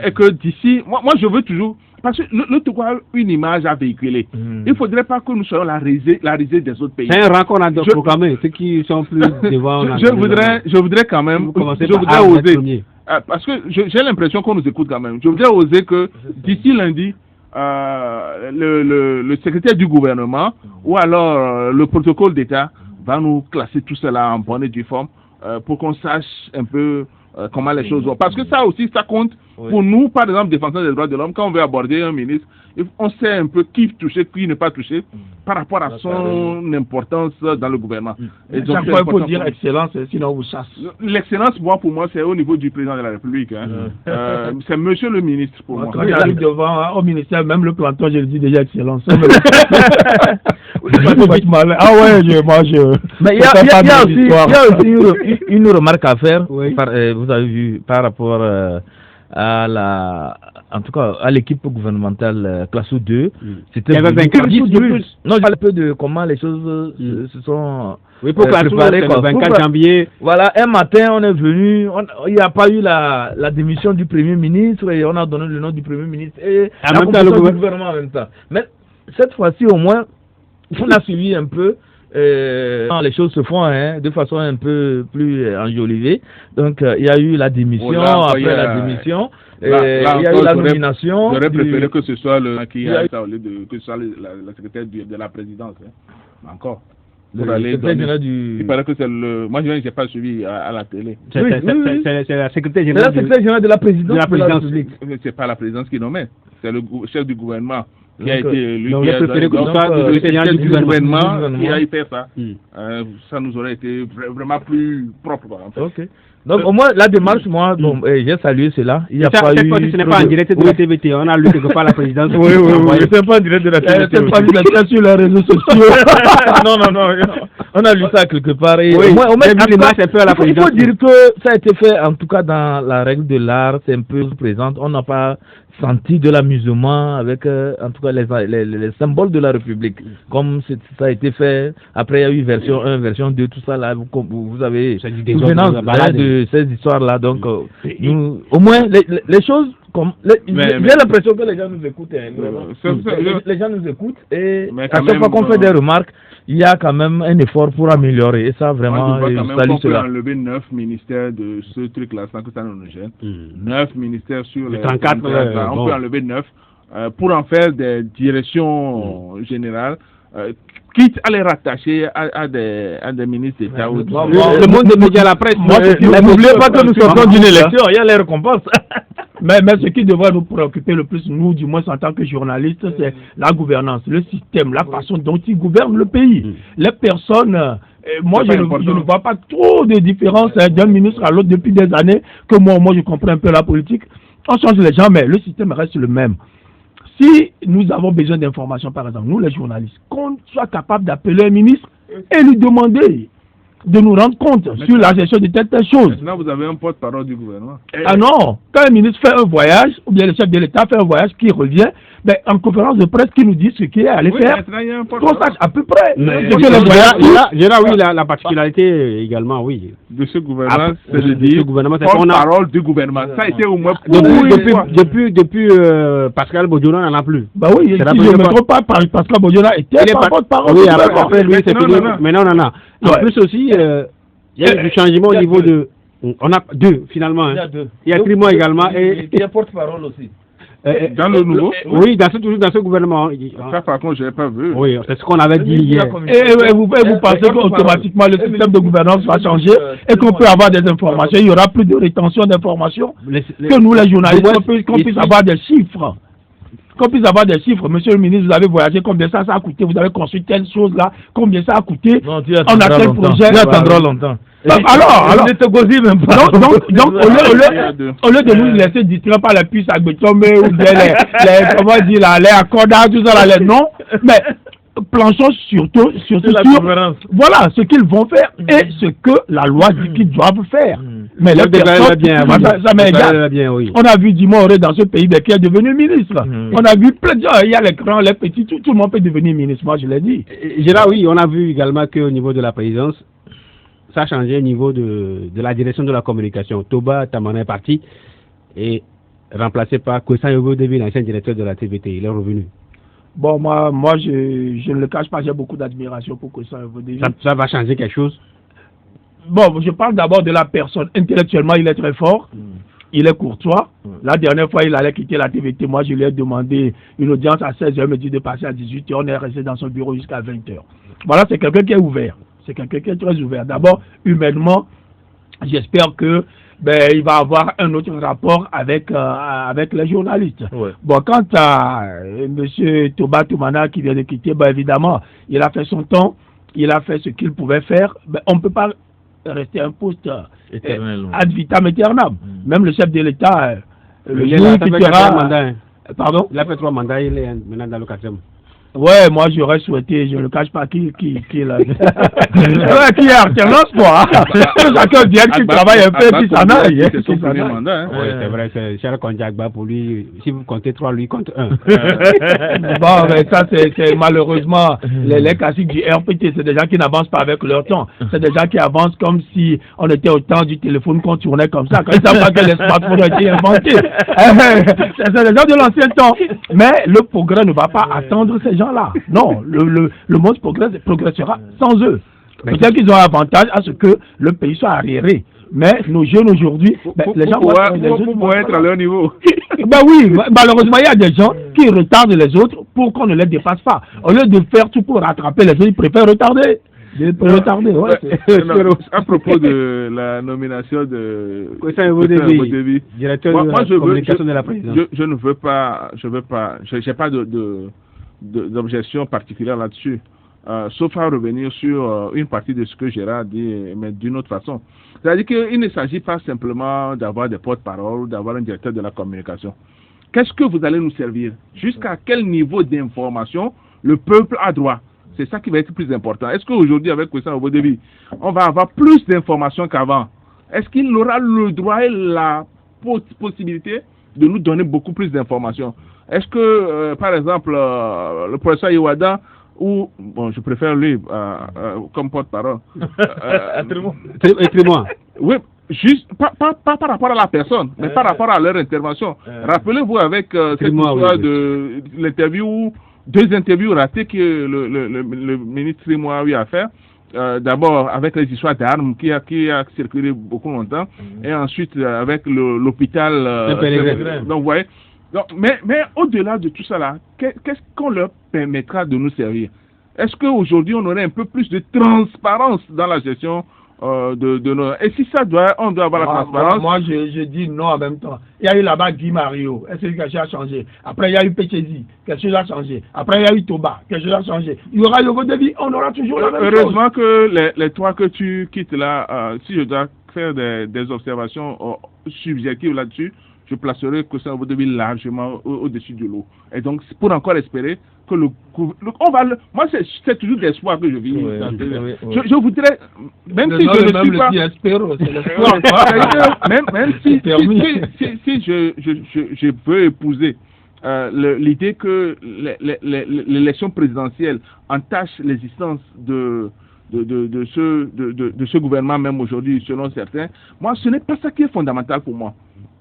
Et que d'ici, moi je veux toujours, parce que le Togo a une image à véhiculer. Il ne faudrait pas que nous soyons la risée des autres pays. C'est un rencontre à programmer, ceux qui sont plus devant. Je voudrais quand même, je voudrais oser. Parce que j'ai l'impression qu'on nous écoute quand même. Je voudrais oser que d'ici lundi, le secrétaire du gouvernement ou alors le protocole d'État va nous classer tout cela en bonne et due forme pour qu'on sache un peu comment les choses vont. Parce que ça aussi, ça compte pour nous, par exemple, défenseurs des droits de l'homme, quand on veut aborder un ministre, on sait un peu qui toucher, qui ne pas toucher par rapport à son importance dans le gouvernement. Et donc, chaque fois, il faut dire excellence, sinon on vous chasse. L'excellence, pour moi, c'est au niveau du président de la République. C'est monsieur le ministre, pour moi. Quand j'arrive devant, au ministère, même le planton, je le dis déjà excellence. Ah ouais, Mais il y a aussi une remarque à faire, vous avez vu, par rapport à l'équipe gouvernementale classe 2. C'était il y avait 24 plus. Non, je parle un peu de comment les choses se sont préparées. Le 24 janvier. Voilà, un matin, on est venu, il n'y a pas eu la démission du Premier ministre et on a donné le nom du Premier ministre et en même temps, le gouvernement en même temps. Mais cette fois-ci, au moins, on a suivi un peu. Les choses se font de façon un peu plus enjolivée. Donc, il y a eu la démission, après la démission, il y a eu la nomination. J'aurais préféré que ce soit le qui a ça au lieu de que ce soit la secrétaire de la présidence. Encore. Pour aller il paraît que c'est le. Moi, je n'ai pas suivi à la télé. C'est la secrétaire générale de la présidence. De la présidence. C'est pas la présidence qui nommait, c'est le chef du gouvernement. Qui a été élu, donc, le chef du gouvernement qui a fait ça. Ça nous aurait été vraiment plus propre. En fait. Okay. Donc au moins la démarche, moi, j'ai salué cela. Il y a pas eu. Ce n'est pas en direct de la TVT. On a lu quelque part la présidence. Oui. C'est pas en direct de la TVT. C'est pas vu sur les réseaux sociaux. Non. On a lu ça quelque part. Et oui, au moins, un peu à la présidence. Il faut dire que ça a été fait, en tout cas dans la règle de l'art, c'est un peu présente. On n'a pas senti de l'amusement avec, en tout cas, les symboles de la République. Comme ça a été fait. Après, il y a eu version 1, version 2, tout ça là. Vous avez souvenance de ces histoires-là. Donc, nous, au moins, les choses, j'ai l'impression que les gens nous écoutent. Les gens nous écoutent et à chaque fois qu'on fait des remarques, il y a quand même un effort pour améliorer. Et ça, vraiment, je salue cela. On peut enlever 9 ministères de ce truc-là sans que ça nous gêne. 9 ministères sur les 34. On peut enlever 9 pour en faire des directions générales. Quitte à les rattacher à des ministres d'État. Le monde des médias, la presse. N'oubliez pas que nous sortons d'une élection, il y a les récompenses. Mais ce qui devrait nous préoccuper le plus, nous, du moins en tant que journalistes, c'est la gouvernance, le système, la façon dont ils gouvernent le pays. Les personnes, moi, je ne vois pas trop de différence d'un ministre à l'autre depuis des années, que moi, je comprends un peu la politique. On change les gens, mais le système reste le même. Si nous avons besoin d'informations, par exemple, nous les journalistes, qu'on soit capable d'appeler un ministre et lui demander de nous rendre compte sur la gestion de telle chose. Maintenant, vous avez un porte-parole du gouvernement. Ah non, quand un ministre fait un voyage, ou bien le chef de l'État fait un voyage qui revient, en conférence de presse, qui nous dit ce qu'il est allé faire, qu'on sache à peu près. Gérard, oui, la particularité également, oui. De ce gouvernement, c'est de dire porte-parole du gouvernement. Ça a été au moins depuis Pascal Bodiora, on n'en a plus. Bah oui, si je ne me trompe pas, Pascal Bodiora était porte-parole. Oui, après lui, c'est fini. Maintenant, on en a. En plus aussi, il y a du changement au niveau de... On a 2 finalement. Il y a Trimo également. Et il y a porte-parole aussi. Dans le nouveau? Oui, toujours dans ce gouvernement. Ça, par contre, je n'ai pas vu. Oui, c'est ce qu'on avait dit hier. Et vous pensez qu'automatiquement le système de gouvernance va changer et qu'on peut avoir des informations, il n'y aura plus de rétention d'informations, que nous, les journalistes, qu'on puisse avoir des chiffres. Qu'on puisse avoir des chiffres. Monsieur le ministre, vous avez voyagé, combien ça a coûté, vous avez construit telle chose là, combien ça a coûté, on a tel projet. Tu attendras longtemps. Alors, ne te gosille même pas. Donc au lieu de nous laisser distraire par la puce à Bétombe ou bien les accordages, tout ça, non, mais planchons surtout sur voilà ce qu'ils vont faire et ce que la loi dit qu'ils doivent faire. Mais les personnes, ça m'égale. On a vu Dimoré dans ce pays qui est devenu ministre. On a vu plein de gens, il y a les grands, les petits, tout le monde peut devenir ministre, moi je l'ai dit. Gérard, oui, on a vu également qu'au niveau de la présidence, ça a changé au niveau de la direction de la communication. Toba Tamana est parti et remplacé par Kwesa Yogo Devi, l'ancien directeur de la TVT. Il est revenu. Bon, moi je ne le cache pas, j'ai beaucoup d'admiration pour Kwesa Yogo Devi. Ça va changer quelque chose? Bon, je parle d'abord de la personne. Intellectuellement, il est très fort. il est courtois. La dernière fois, il allait quitter la TVT. Moi, je lui ai demandé une audience à 16h, il me dit de passer à 18h. On est resté dans son bureau jusqu'à 20h. Voilà, c'est quelqu'un qui est ouvert. C'est quelqu'un qui est très ouvert. D'abord, humainement, j'espère que il va avoir un autre rapport avec les journalistes. Ouais. Bon, quant à M. Toba Toumana qui vient de quitter, évidemment, il a fait son temps, il a fait ce qu'il pouvait faire. On ne peut pas rester un poste ad vitam aeternam. Même le chef de l'État, le jour qui sera... Pardon? Il a fait 3 mandats, il est maintenant dans le 4e. Ouais, moi j'aurais souhaité, je ne le cache pas, qui est alternance, quoi. Chacun vient qui travaille un peu, qui s'en aille. C'est son premier mandat. Hein. Oui, c'est vrai, c'est cher Kondé Agba pour lui. Si vous comptez 3, lui compte 1. Bon, mais ça, c'est malheureusement les classiques du RPT. C'est des gens qui n'avancent pas avec leur temps. C'est des gens qui avancent comme si on était au temps du téléphone, qu'on tournait comme ça. Quand ils ne savent pas que les smartphones ont été inventés. C'est des gens de l'ancien temps. Mais le progrès ne va pas attendre ces gens-là. Non, le monde progressera sans eux. Peut-être qu'ils ont un avantage à ce que le pays soit arriéré. Mais nos jeunes aujourd'hui, les gens vont être à leur niveau. Oui, malheureusement, il y a des gens qui retardent les autres pour qu'on ne les dépasse pas. Au lieu de faire tout pour rattraper les autres, ils préfèrent retarder. À propos de la nomination de Bodebi, directeur de la communication de la présidence. Je ne veux pas, j'ai pas d'objection particulière là-dessus, sauf à revenir sur une partie de ce que Gérard dit, mais d'une autre façon. C'est-à-dire qu'il ne s'agit pas simplement d'avoir des porte-paroles, d'avoir un directeur de la communication. Qu'est-ce que vous allez nous servir? Jusqu'à quel niveau d'information le peuple a droit? C'est ça qui va être plus important. Est-ce qu'aujourd'hui, avec Kwesson Obodebi, on va avoir plus d'informations qu'avant? Est-ce qu'il aura le droit et la possibilité de nous donner beaucoup plus d'informations? Est-ce que, par exemple, le professeur Iwada, ou, bon, je préfère lui comme porte-parole. Écris-moi. Oui, juste, pas par rapport à la personne, mais par rapport à leur intervention. Rappelez-vous avec cette histoire de l'interview, 2 interviews ratées que le ministre Trimois a eu à faire. D'abord avec les histoires d'armes qui a circulé beaucoup longtemps, et ensuite avec l'hôpital. Donc, vous voyez. Donc, mais au-delà de tout ça là, qu'est-ce qu'on leur permettra de nous servir? Est-ce qu'aujourd'hui on aurait un peu plus de transparence dans la gestion de nos... Et si on doit avoir la transparence... Moi, je dis non en même temps. Il y a eu là-bas Guy Mario, est-ce que quelque chose a changé? Après, il y a eu Pechezi, quelque chose a changé. Après, il y a eu Toba, quelque chose a changé. Il y aura le Bodebi, on aura toujours la même chose. Heureusement que les 3 que tu quittes là, si je dois faire des observations subjectives là-dessus, je placerai Kwesson Obodebi largement au-dessus de l'eau. Et donc, pour encore espérer que moi, c'est toujours d'espoir que je vis. Je voudrais, même si je ne suis pas... même si je veux épouser l'idée que l'élection présidentielle entache l'existence de ce gouvernement, même aujourd'hui, selon certains, moi, ce n'est pas ça qui est fondamental pour moi.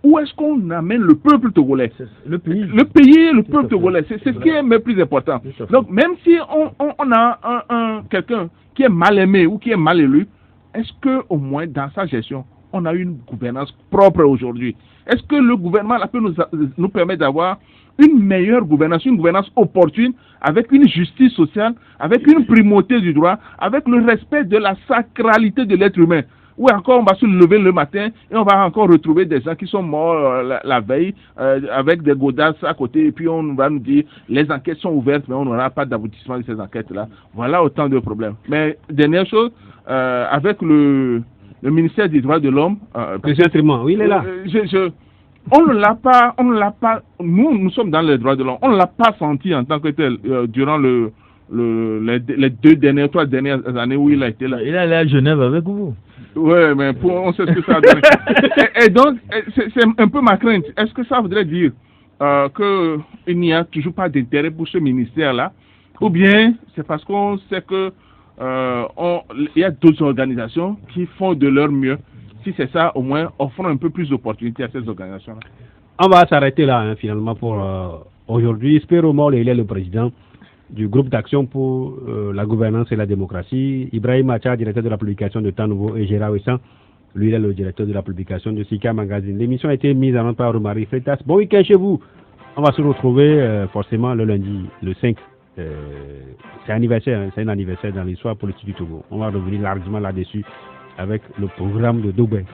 Où est-ce qu'on amène le peuple togolais? Le peuple togolais, c'est ce qui est le plus important. Donc, même si on a quelqu'un qui est mal aimé ou qui est mal élu, est-ce qu'au moins dans sa gestion, on a une gouvernance propre aujourd'hui? Est-ce que le gouvernement peut nous permettre d'avoir une meilleure gouvernance, une gouvernance opportune, avec une justice sociale, avec une primauté du droit, avec le respect de la sacralité de l'être humain? Ou encore on va se lever le matin et on va encore retrouver des gens qui sont morts la veille avec des godasses à côté, et puis on va nous dire les enquêtes sont ouvertes mais on n'aura pas d'aboutissement de ces enquêtes-là. Voilà autant de problèmes. Mais dernière chose, avec le ministère des droits de l'homme, précisément, oui, il est là. On ne l'a pas, nous sommes dans les droits de l'homme, on ne l'a pas senti en tant que tel durant les 3 dernières années où il a été là. Il est allé à Genève avec vous. Oui, mais on sait ce que ça a donné. et donc, c'est un peu ma crainte. Est-ce que ça voudrait dire qu'il n'y a toujours pas d'intérêt pour ce ministère-là? Ou bien c'est parce qu'on sait que il y a d'autres organisations qui font de leur mieux. Si c'est ça, au moins, offrons un peu plus d'opportunités à ces organisations-là. On va s'arrêter là, finalement, pour aujourd'hui. Spero Mole, il est le président du groupe d'action pour la gouvernance et la démocratie. Ibrahim Acha, directeur de la publication de Temps Nouveau, et Gérard Wessan, Lui, il est le directeur de la publication de Sika Magazine. L'émission a été mise en onde par Romary Freitas. Bon week-end chez vous. On va se retrouver forcément le lundi, le 5. C'est anniversaire, hein, c'est un anniversaire dans l'histoire politique du Togo. On va revenir largement là-dessus avec le programme de Dobé.